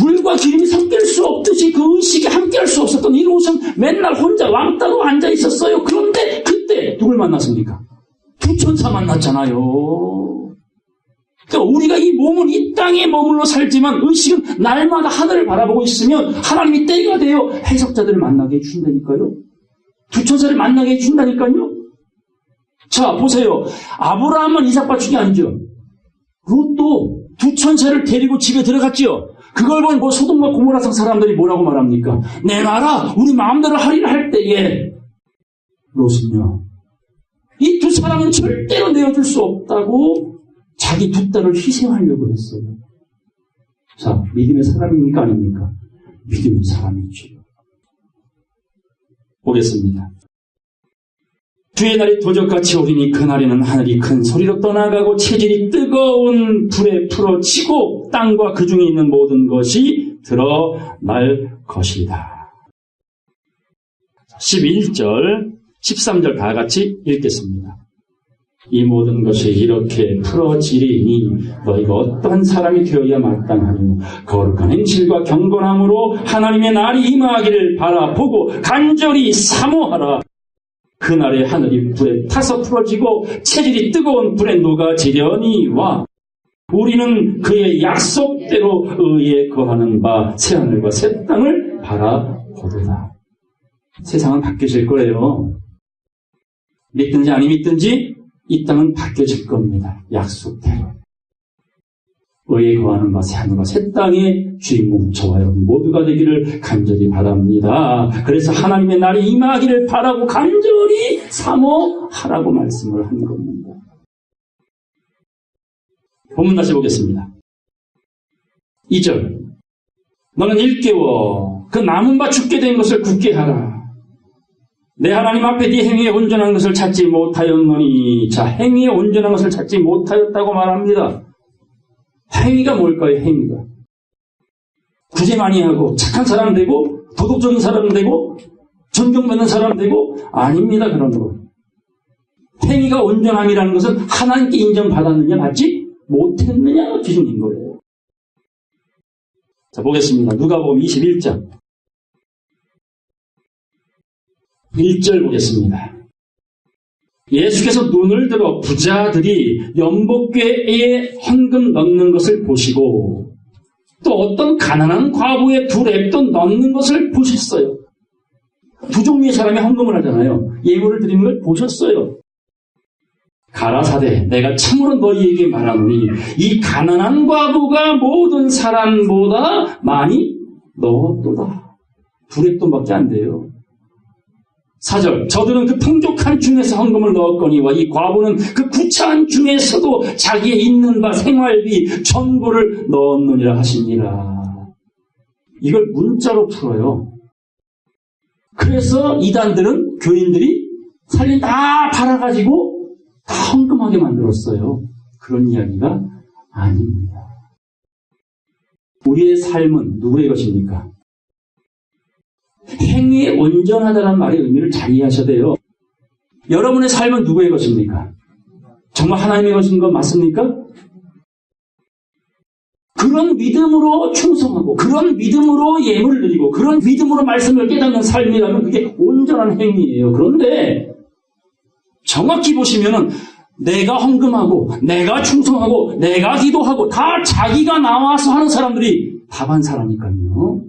물과 기름이 섞일 수 없듯이 그 의식에 함께할 수 없었던 이 롯은 맨날 혼자 왕따로 앉아 있었어요. 그런데 그때 누굴 만났습니까? 두 천사 만났잖아요. 그러니까 우리가 이 몸은 이 땅에 머물러 살지만 의식은 날마다 하늘을 바라보고 있으면 하나님이 때가 되어 해석자들을 만나게 해주신다니까요. 두 천사를 만나게 해준다니까요. 자, 보세요. 아브라함은 이삭 바축이 아니죠. 롯도 두 천사를 데리고 집에 들어갔지요. 그걸 본 소돔과 고모라성 사람들이 뭐라고 말합니까? 내 나라 우리 마음대로 하리라 할 때에 롯은요, 이 두 사람은 절대로 내어줄 수 없다고 자기 두 딸을 희생하려고 했어요. 자, 믿음의 사람입니까 아닙니까? 믿음의 사람이죠. 보겠습니다. 주의 날이 도적같이 오리니 그날에는 하늘이 큰 소리로 떠나가고 체질이 뜨거운 불에 풀어지고 땅과 그 중에 있는 모든 것이 드러날 것이다. 11절, 13절 다 같이 읽겠습니다. 이 모든 것이 이렇게 풀어지리니 너희가 어떠한 사람이 되어야 마땅하며 거룩한 행실과 경건함으로 하나님의 날이 임하기를 바라보고 간절히 사모하라. 그날에 하늘이 불에 타서 풀어지고 체질이 뜨거운 불에 녹아지려니와 우리는 그의 약속대로 의에 거하는 바 새하늘과 새 땅을 바라보리라. 세상은 바뀌어질 거예요. 믿든지 아니 믿든지 이 땅은 바뀌어질 겁니다. 약속대로. 의에 거하는 바 새하늘과 새 땅의 주인공 저와 여러분 모두가 되기를 간절히 바랍니다. 그래서 하나님의 날이 임하기를 바라고 간절히 사모하라고 말씀을 한 겁니다. 본문 다시 보겠습니다. 2절. 너는 일깨워 그 남은 바 죽게 된 것을 굳게 하라. 내 하나님 앞에 네 행위에 온전한 것을 찾지 못하였노니. 자, 행위에 온전한 것을 찾지 못하였다고 말합니다. 행위가 뭘까요? 행위가 구제 많이 하고 착한 사람 되고 도덕적인 사람 되고 존경받는 사람 되고 아닙니다. 그런 거. 행위가 온전함이라는 것은 하나님께 인정받았느냐 받지 못했느냐가 기준인 거예요. 자, 보겠습니다. 누가복음 21장 1절 보겠습니다. 예수께서 눈을 들어 부자들이 연복궤에 헌금 넣는 것을 보시고 또 어떤 가난한 과부의 두 랩도 넣는 것을 보셨어요. 두 종류의 사람이 헌금을 하잖아요. 예물을 드리는 걸 보셨어요. 가라사대 내가 참으로 너희에게 말하노니 이 가난한 과부가 모든 사람보다 많이 넣었도다. 두 랩돈밖에 안 돼요. 4절 저들은 그 풍족한 중에서 헌금을 넣었거니와 이 과부는 그 구차한 중에서도 자기의 있는 바 생활비 전부를 넣었느니라 하시니라. 이걸 문자로 풀어요. 그래서 이단들은 교인들이 살림 다 팔아가지고 다 헌금하게 만들었어요. 그런 이야기가 아닙니다. 우리의 삶은 누구의 것입니까? 행위에 온전하다는 말의 의미를 잘 이해하셔야 돼요. 여러분의 삶은 누구의 것입니까? 정말 하나님의 것인 건 맞습니까? 그런 믿음으로 충성하고 그런 믿음으로 예물을 드리고 그런 믿음으로 말씀을 깨닫는 삶이라면 그게 온전한 행위예요. 그런데 정확히 보시면은 내가 헌금하고 내가 충성하고 내가 기도하고 다 자기가 나와서 하는 사람들이 다반사라니까요.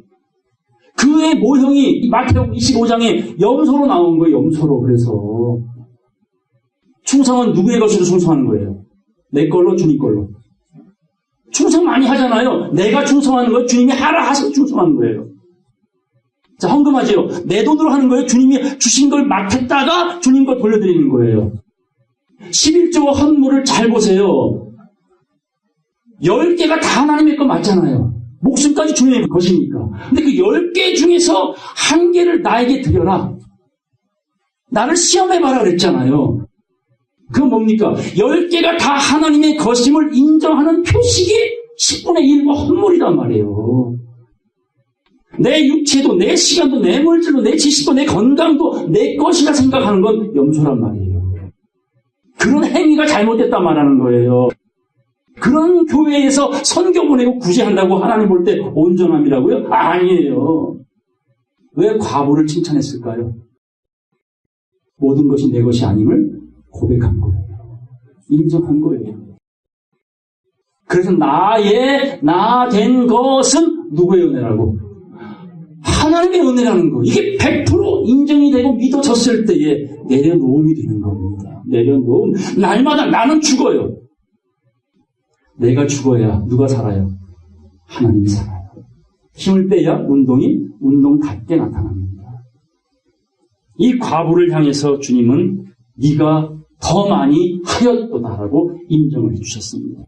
그의 모형이 마태복음 25장에 염소로 나온 거예요. 염소로. 그래서 충성은 누구의 것으로 충성하는 거예요? 내 걸로, 주님 걸로. 충성 많이 하잖아요. 내가 충성하는 거예요. 주님이 하라 하셔서 충성하는 거예요. 자, 헌금하지요. 내 돈으로 하는 거예요. 주님이 주신 걸 맡았다가 주님 걸 돌려드리는 거예요. 11조 헌물을 잘 보세요. 10개가 다 하나님의 거 맞잖아요. 목숨까지 주님의 것이니까. 근데 그 10개 중에서 1개를 나에게 드려라. 나를 시험해봐라 그랬잖아요. 그건 뭡니까? 10개가 다 하나님의 것임을 인정하는 표식이 10분의 1과 헌물이란 말이에요. 내 육체도, 내 시간도, 내 물질도, 내 지식도, 내 건강도 내 것이라 생각하는 건 염소란 말이에요. 그런 행위가 잘못됐다 말하는 거예요. 그런 교회에서 선교 보내고 구제한다고 하나님 볼 때 온전함이라고요? 아니에요. 왜 과부를 칭찬했을까요? 모든 것이 내 것이 아님을 고백한 거예요. 인정한 거예요. 그래서 나 된 것은 누구의 은혜라고? 하나님의 은혜라는 거. 이게 100% 인정이 되고 믿어졌을 때에 내려놓음이 되는 겁니다. 내려놓음. 날마다 나는 죽어요. 내가 죽어야 누가 살아요? 하나님이 살아요. 힘을 빼야 운동이 운동답게 나타납니다. 이 과부를 향해서 주님은 네가 더 많이 하였도다라고 인정을 해주셨습니다.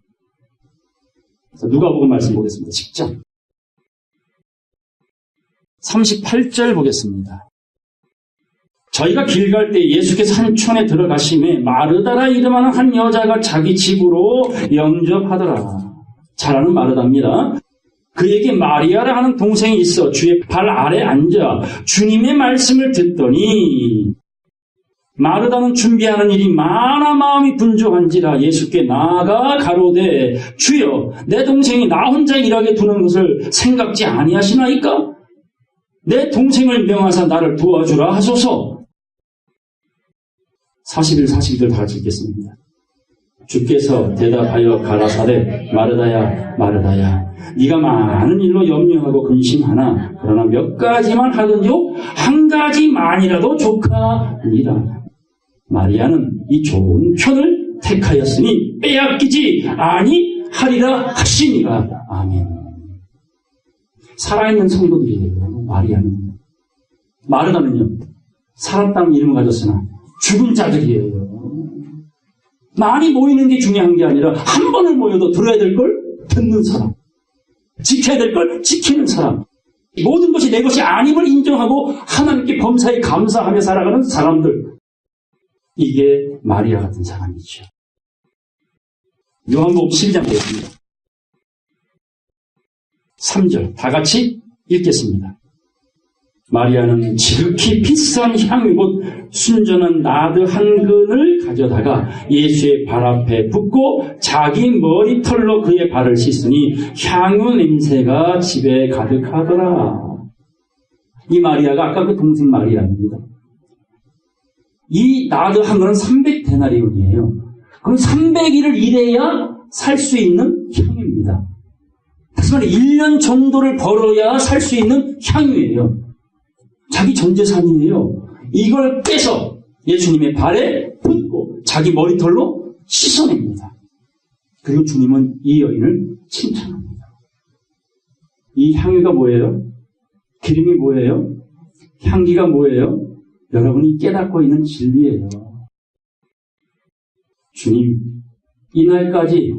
그래서 누가복음 말씀 보겠습니다. 10장 38절 보겠습니다. 저희가 길 갈 때 예수께서 산촌에 들어가심에 마르다라 이름하는 한 여자가 자기 집으로 영접하더라. 잘 아는 마르다입니다. 그에게 마리아라 하는 동생이 있어 주의 발 아래 앉아 주님의 말씀을 듣더니 마르다는 준비하는 일이 많아 마음이 분주한지라 예수께 나아가 가로되 주여 내 동생이 나 혼자 일하게 두는 것을 생각지 아니하시나이까? 내 동생을 명하사 나를 도와주라 하소서. 41, 42절 다 같이 읽겠습니다. 주께서 대답하여 가라사대 마르다야 마르다야 네가 많은 일로 염려하고 근심하나 그러나 몇 가지만 하든지요 한 가지만이라도 족하니라. 마리아는 이 좋은 편을 택하였으니 빼앗기지 아니하리라 하시니라. 아멘. 살아있는 성도들이에요. 마리아는. 마르다는요 살았다는 이름을 가졌으나 죽은 자들이에요. 많이 모이는 게 중요한 게 아니라 한 번을 모여도 들어야 될 걸 듣는 사람, 지켜야 될 걸 지키는 사람, 모든 것이 내 것이 아님을 인정하고 하나님께 범사에 감사하며 살아가는 사람들, 이게 마리아 같은 사람이죠. 요한복음 12장 보겠습니다. 3절 다 같이 읽겠습니다. 마리아는 지극히 비싼 향유 곧 순전한 나드 한 근을 가져다가 예수의 발 앞에 붓고 자기 머리털로 그의 발을 씻으니 향유 냄새가 집에 가득하더라. 이 마리아가 아까 그 동생 마리아입니다. 이 나드 한 근은 300데나리온이에요. 그럼 300일을 일해야 살 수 있는 향유입니다. 다시 말해 1년 정도를 벌어야 살 수 있는 향유예요. 자기 전 재산이에요. 이걸 빼서 예수님의 발에 붓고 자기 머리털로 씻어냅니다. 그리고 주님은 이 여인을 칭찬합니다. 이 향유가 뭐예요? 기름이 뭐예요? 향기가 뭐예요? 여러분이 깨닫고 있는 진리예요. 주님, 이날까지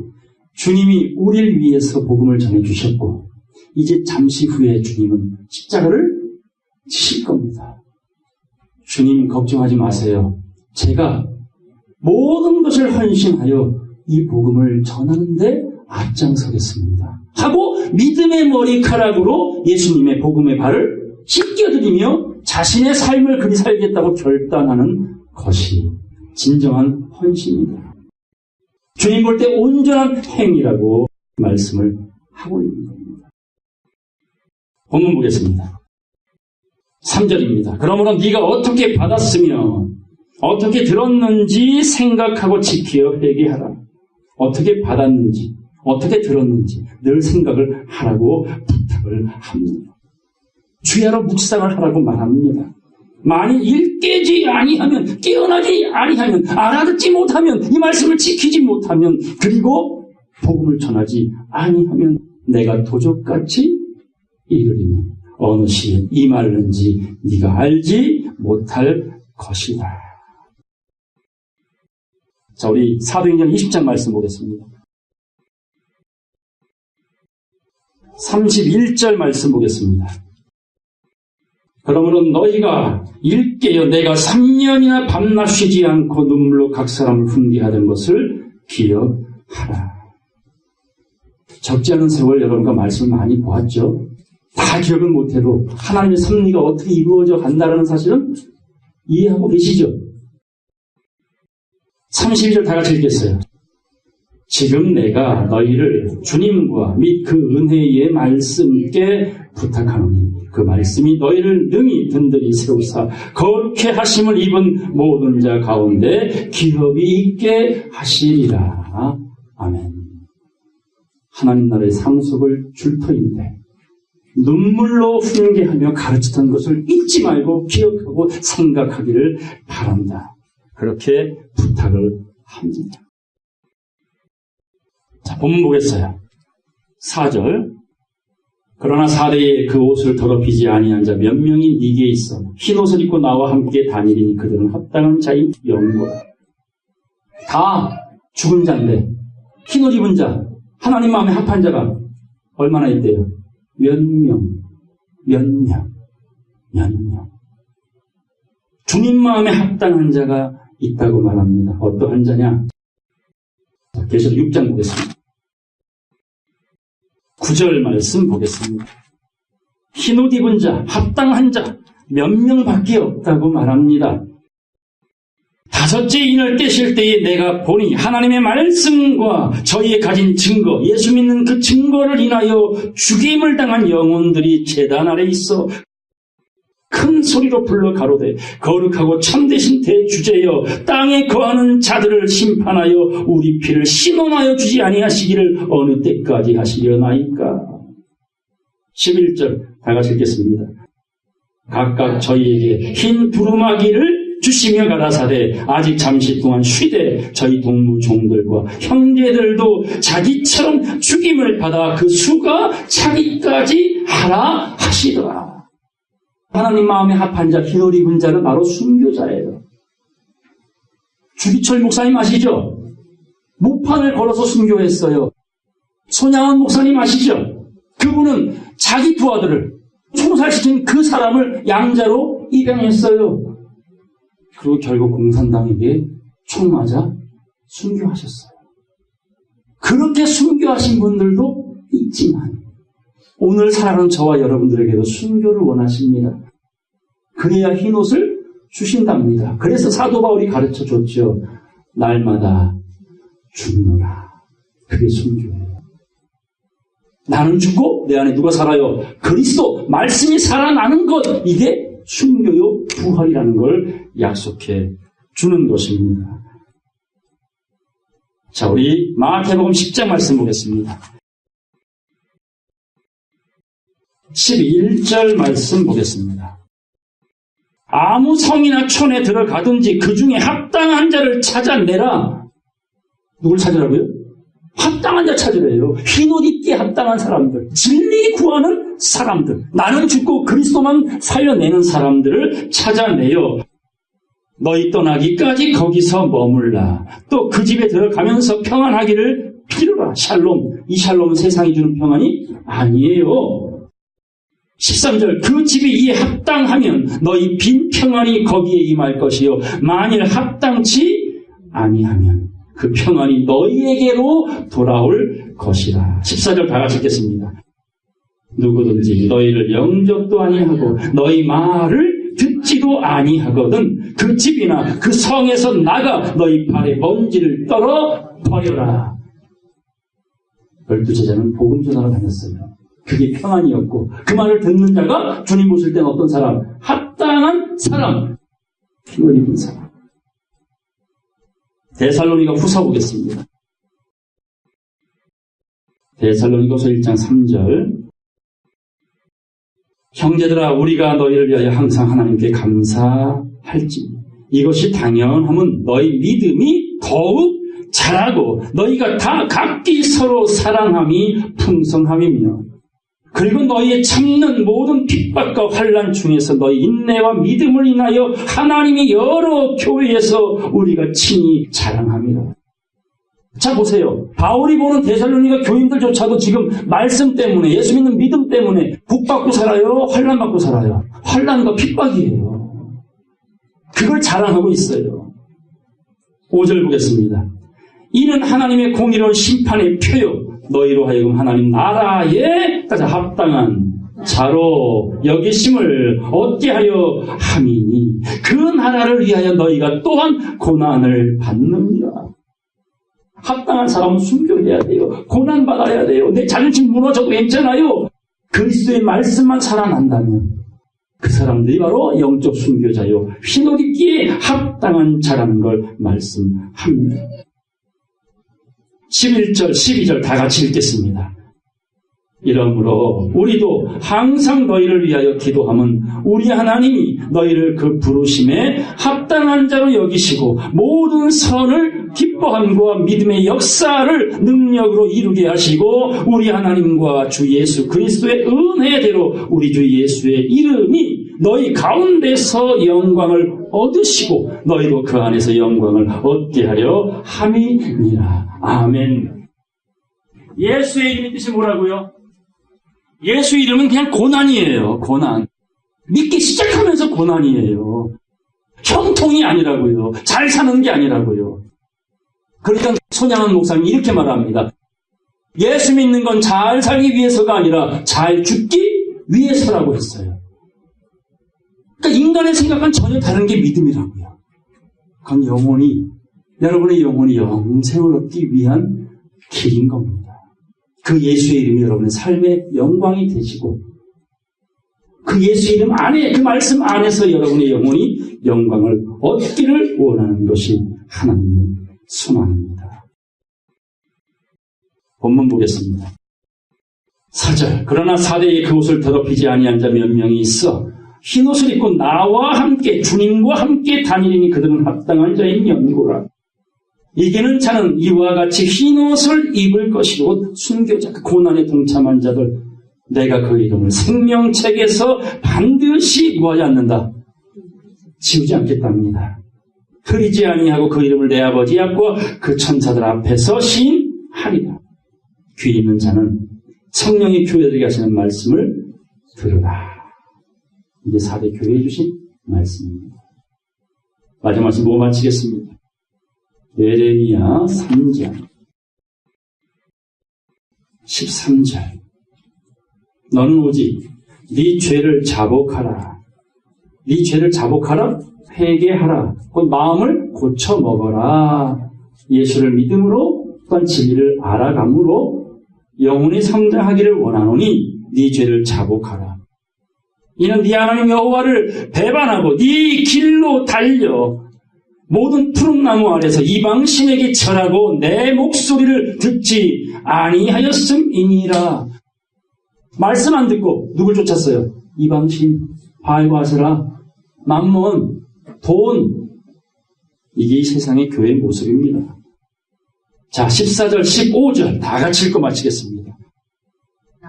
주님이 우리를 위해서 복음을 전해주셨고 이제 잠시 후에 주님은 십자가를 지실 겁니다. 주님 걱정하지 마세요. 제가 모든 것을 헌신하여 이 복음을 전하는데 앞장서겠습니다. 하고 믿음의 머리카락으로 예수님의 복음의 발을 씻겨드리며 자신의 삶을 그리 살겠다고 결단하는 것이 진정한 헌신입니다. 주님 볼 때 온전한 행위라고 말씀을 하고 있는 겁니다. 본문 보겠습니다. 3절입니다. 그러므로 네가 어떻게 받았으며 어떻게 들었는지 생각하고 지켜 회개하라. 어떻게 받았는지 어떻게 들었는지 늘 생각을 하라고 부탁을 합니다. 주야로 묵상을 하라고 말합니다. 만일 일깨지 아니하면 깨어나지 아니하면 알아듣지 못하면 이 말씀을 지키지 못하면 그리고 복음을 전하지 아니하면 내가 도적같이 이르리니 어느 시에 임하는지 네가 알지 못할 것이다. 자, 우리 사도행전 20장 말씀 보겠습니다. 31절 말씀 보겠습니다. 그러므로 너희가 일깨어 내가 3년이나 밤낮 쉬지 않고 눈물로 각 사람을 훈계하던 것을 기억하라. 적지 않은 세월 여러분과 말씀을 많이 보았죠. 다 기억은 못해도 하나님의 섭리가 어떻게 이루어져 간다는 사실은 이해하고 계시죠. 32절 다 같이 읽겠어요. 지금 내가 너희를 주님과 및 그 은혜의 말씀께 부탁하노니 그 말씀이 너희를 능히 든든히 세우사 거룩해 하심을 입은 모든 자 가운데 기업이 있게 하시리라. 아멘. 하나님 나라의 상속을 줄 터인데 눈물로 훈계하며 가르치던 것을 잊지 말고 기억하고 생각하기를 바란다. 그렇게 부탁을 합니다. 자, 본문 보겠어요. 4절. 그러나 사대에 그 옷을 더럽히지 아니한 자 몇 명이 네게 있어 흰 옷을 입고 나와 함께 다니리니 그들은 합당한 자인 영고라. 다 죽은 자인데 흰 옷 입은 자, 하나님 마음에 합한 자가 얼마나 있대요? 몇 명. 주님 마음에 합당한 자가 있다고 말합니다. 어떠한 자냐? 계시록 6장 보겠습니다. 9절 말씀 보겠습니다. 흰옷 입은 자, 합당한 자 몇 명밖에 없다고 말합니다. 다섯째 인을 떼실 때에 내가 보니 하나님의 말씀과 저희의 가진 증거, 예수 믿는 그 증거를 인하여 죽임을 당한 영혼들이 제단 아래 있어 큰 소리로 불러 가로되 거룩하고 참되신 대주제여 땅에 거하는 자들을 심판하여 우리 피를 신원하여 주지 아니하시기를 어느 때까지 하시려나이까. 11절 다 같이 읽겠습니다. 각각 저희에게 흰 두루마기를 주시며 가라사대 아직 잠시 동안 쉬되 저희 동무 종들과 형제들도 자기처럼 죽임을 받아 그 수가 차기까지 하라 하시더라. 하나님 마음에 합한 자, 흰옷 입은 자는 바로 순교자예요. 주기철 목사님 아시죠? 목판을 걸어서 순교했어요. 손양원 목사님 아시죠? 그분은 자기 두 아들을 총살시킨 그 사람을 양자로 입양했어요. 그리고 결국 공산당에게 총 맞아 순교하셨어요. 그렇게 순교하신 분들도 있지만 오늘 살아가는 저와 여러분들에게도 순교를 원하십니다. 그래야 흰옷을 주신답니다. 그래서 사도 바울이 가르쳐줬죠. 날마다 죽노라. 그게 순교예요. 나는 죽고 내 안에 누가 살아요? 그리스도 말씀이 살아나는 것, 이게 순교요 부활이라는 걸 약속해 주는 것입니다. 자, 우리 마태복음 10장 말씀 보겠습니다. 11절 말씀 보겠습니다. 아무 성이나 촌에 들어가든지 그 중에 합당한 자를 찾아내라. 누굴 찾으라고요? 합당한 자 찾으래요. 흰옷 입기에 합당한 사람들, 진리 구하는 사람들, 나는 죽고 그리스도만 살려내는 사람들을 찾아내요. 너희 떠나기까지 거기서 머물라. 또 그 집에 들어가면서 평안하기를 빌어라. 샬롬. 이 샬롬은 세상이 주는 평안이 아니에요. 13절 그 집이 이에 합당하면 너희 빈 평안이 거기에 임할 것이요 만일 합당치 아니하면 그 평안이 너희에게로 돌아올 것이라. 14절 다 같이 읽겠습니다. 누구든지 너희를 영접도 아니하고 너희 말을 듣지도 아니하거든 그 집이나 그 성에서 나가 너희 발에 먼지를 떨어 버려라. 12제자는 복음 전하러 다녔어요. 그게 평안이었고 그 말을 듣는 자가 주님 보실 때는 어떤 사람? 합당한 사람, 흰옷 입은 사람. 데살로니가 후서 보겠습니다. 데살로니가서 1장 3절 형제들아 우리가 너희를 위하여 항상 하나님께 감사할지 이것이 당연함은 너희 믿음이 더욱 자라고 너희가 다 각기 서로 사랑함이 풍성함이며 그리고 너희의 참는 모든 핍박과 환난 중에서 너희 인내와 믿음을 인하여 하나님이 여러 교회에서 우리가 친히 자랑함이라. 자 보세요. 바울이 보는 데살로니가 교인들조차도 지금 말씀 때문에 예수 믿는 믿음 때문에 복받고 살아요? 환난 받고 살아요? 환난과 핍박이에요. 그걸 자랑하고 있어요. 5절 보겠습니다. 이는 하나님의 공의로운 심판의 표요 너희로 하여금 하나님 나라에 합당한 자로 여기심을 얻게 하려 함이니 그 나라를 위하여 너희가 또한 고난을 받느니라. 합당한 사람은 순교해야 돼요. 고난받아야 돼요. 내 자존심 무너져도 괜찮아요. 그리스도의 말씀만 살아난다면 그 사람들이 바로 영적 순교자요 흰옷 입기에 합당한 자라는 걸 말씀합니다. 11절, 12절 다 같이 읽겠습니다. 이러므로 우리도 항상 너희를 위하여 기도함은 우리 하나님이 너희를 그 부르심에 합당한 자로 여기시고 모든 선을 기뻐함과 믿음의 역사를 능력으로 이루게 하시고 우리 하나님과 주 예수 그리스도의 은혜대로 우리 주 예수의 이름이 너희 가운데서 영광을 얻으시고 너희도 그 안에서 영광을 얻게 하려 함이니라. 아멘. 예수의 이름의 뜻이 뭐라고요? 예수 이름은 그냥 고난이에요. 고난. 믿기 시작하면서 고난이에요. 형통이 아니라고요. 잘 사는 게 아니라고요. 그러니까 손양은 목사님이 이렇게 말합니다. 예수 믿는 건 잘 살기 위해서가 아니라 잘 죽기 위해서라고 했어요. 그러니까 인간의 생각과는 전혀 다른 게 믿음이라고요. 그건 영혼이 여러분의 영혼이 영생을 얻기 위한 길인 겁니다. 그 예수의 이름이 여러분의 삶의 영광이 되시고 그 예수 이름 안에 그 말씀 안에서 여러분의 영혼이 영광을 얻기를 원하는 것이 하나님의 소망입니다. 본문 보겠습니다. 4절 그러나 사대에 그 옷을 더럽히지 아니한 자 몇 명이 있어 흰옷을 입고 나와 함께 주님과 함께 다니니 그들은 합당한 자인 연고라. 이기는 자는 이와 같이 흰옷을 입을 것이고 순교자 그 고난에 동참한 자들 내가 그 이름을 생명책에서 반드시 뭐하지 않는다. 지우지 않겠답니다. 흐리지 아니하고 그 이름을 내 아버지 앞과 그 천사들 앞에서 시인하리라. 귀 있는 자는 성령이 교회들에게 하시는 말씀을 들으라. 이제 4대 교회에 주신 말씀입니다. 마지막 말씀 보고 마치겠습니다. 예레미야 3장 13절 너는 오직 네 죄를 자복하라. 네 죄를 자복하라? 회개하라. 곧 마음을 고쳐 먹어라. 예수를 믿음으로 또한 진리를 알아감으로 영혼이 성장하기를 원하노니 네 죄를 자복하라. 이는 네 하나님 여호와를 배반하고 네 길로 달려 모든 푸른 나무 아래서 이방신에게 절하고 내 목소리를 듣지 아니하였음이니라. 말씀 안 듣고 누굴 쫓았어요? 이방신, 바알과 아세라, 만몬, 돈. 이게 이 세상의 교회의 모습입니다. 자, 14절, 15절 다 같이 읽고 마치겠습니다.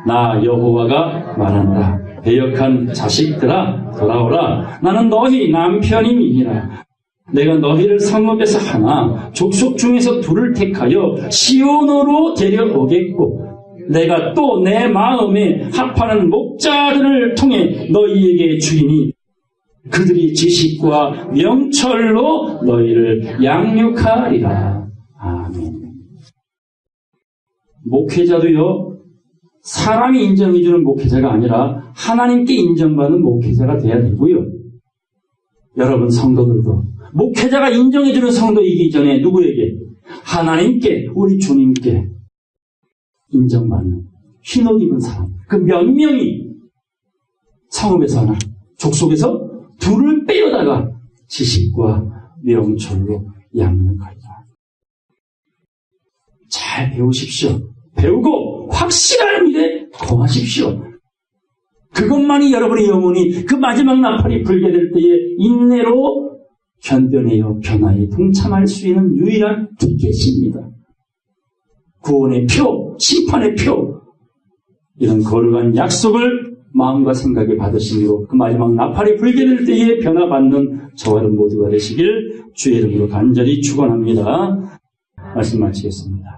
나 여호와가 말한다. 배역한 자식들아 돌아오라. 나는 너희 남편임이니라. 내가 너희를 성읍에서 하나 족속 중에서 둘을 택하여 시온으로 데려오겠고 내가 또 내 마음에 합하는 목자들을 통해 너희에게 주이니 그들이 지식과 명철로 너희를 양육하리라. 아멘. 목회자도요, 사람이 인정해주는 목회자가 아니라 하나님께 인정받는 목회자가 돼야 되고요. 여러분 성도들도 목회자가 인정해주는 성도이기 전에 누구에게? 하나님께, 우리 주님께 인정받는 흰옷 입은 사람, 그 몇 명이 성읍에서 하나, 족속에서 둘을 빼어다가 지식과 명철로 양육하리라. 잘 배우십시오. 배우고 확실한 일에 거하십시오. 그것만이 여러분의 영혼이 그 마지막 나팔이 불게 될 때에 인내로 견뎌내어 변화에 동참할 수 있는 유일한 티켓입니다. 구원의 표, 심판의 표, 이런 거룩한 약속을 마음과 생각에 받으심으로 그 마지막 나팔이 불게 될 때에 변화받는 저와 여러분 모두가 되시길 주의 이름으로 간절히 축원합니다. 말씀 마치겠습니다.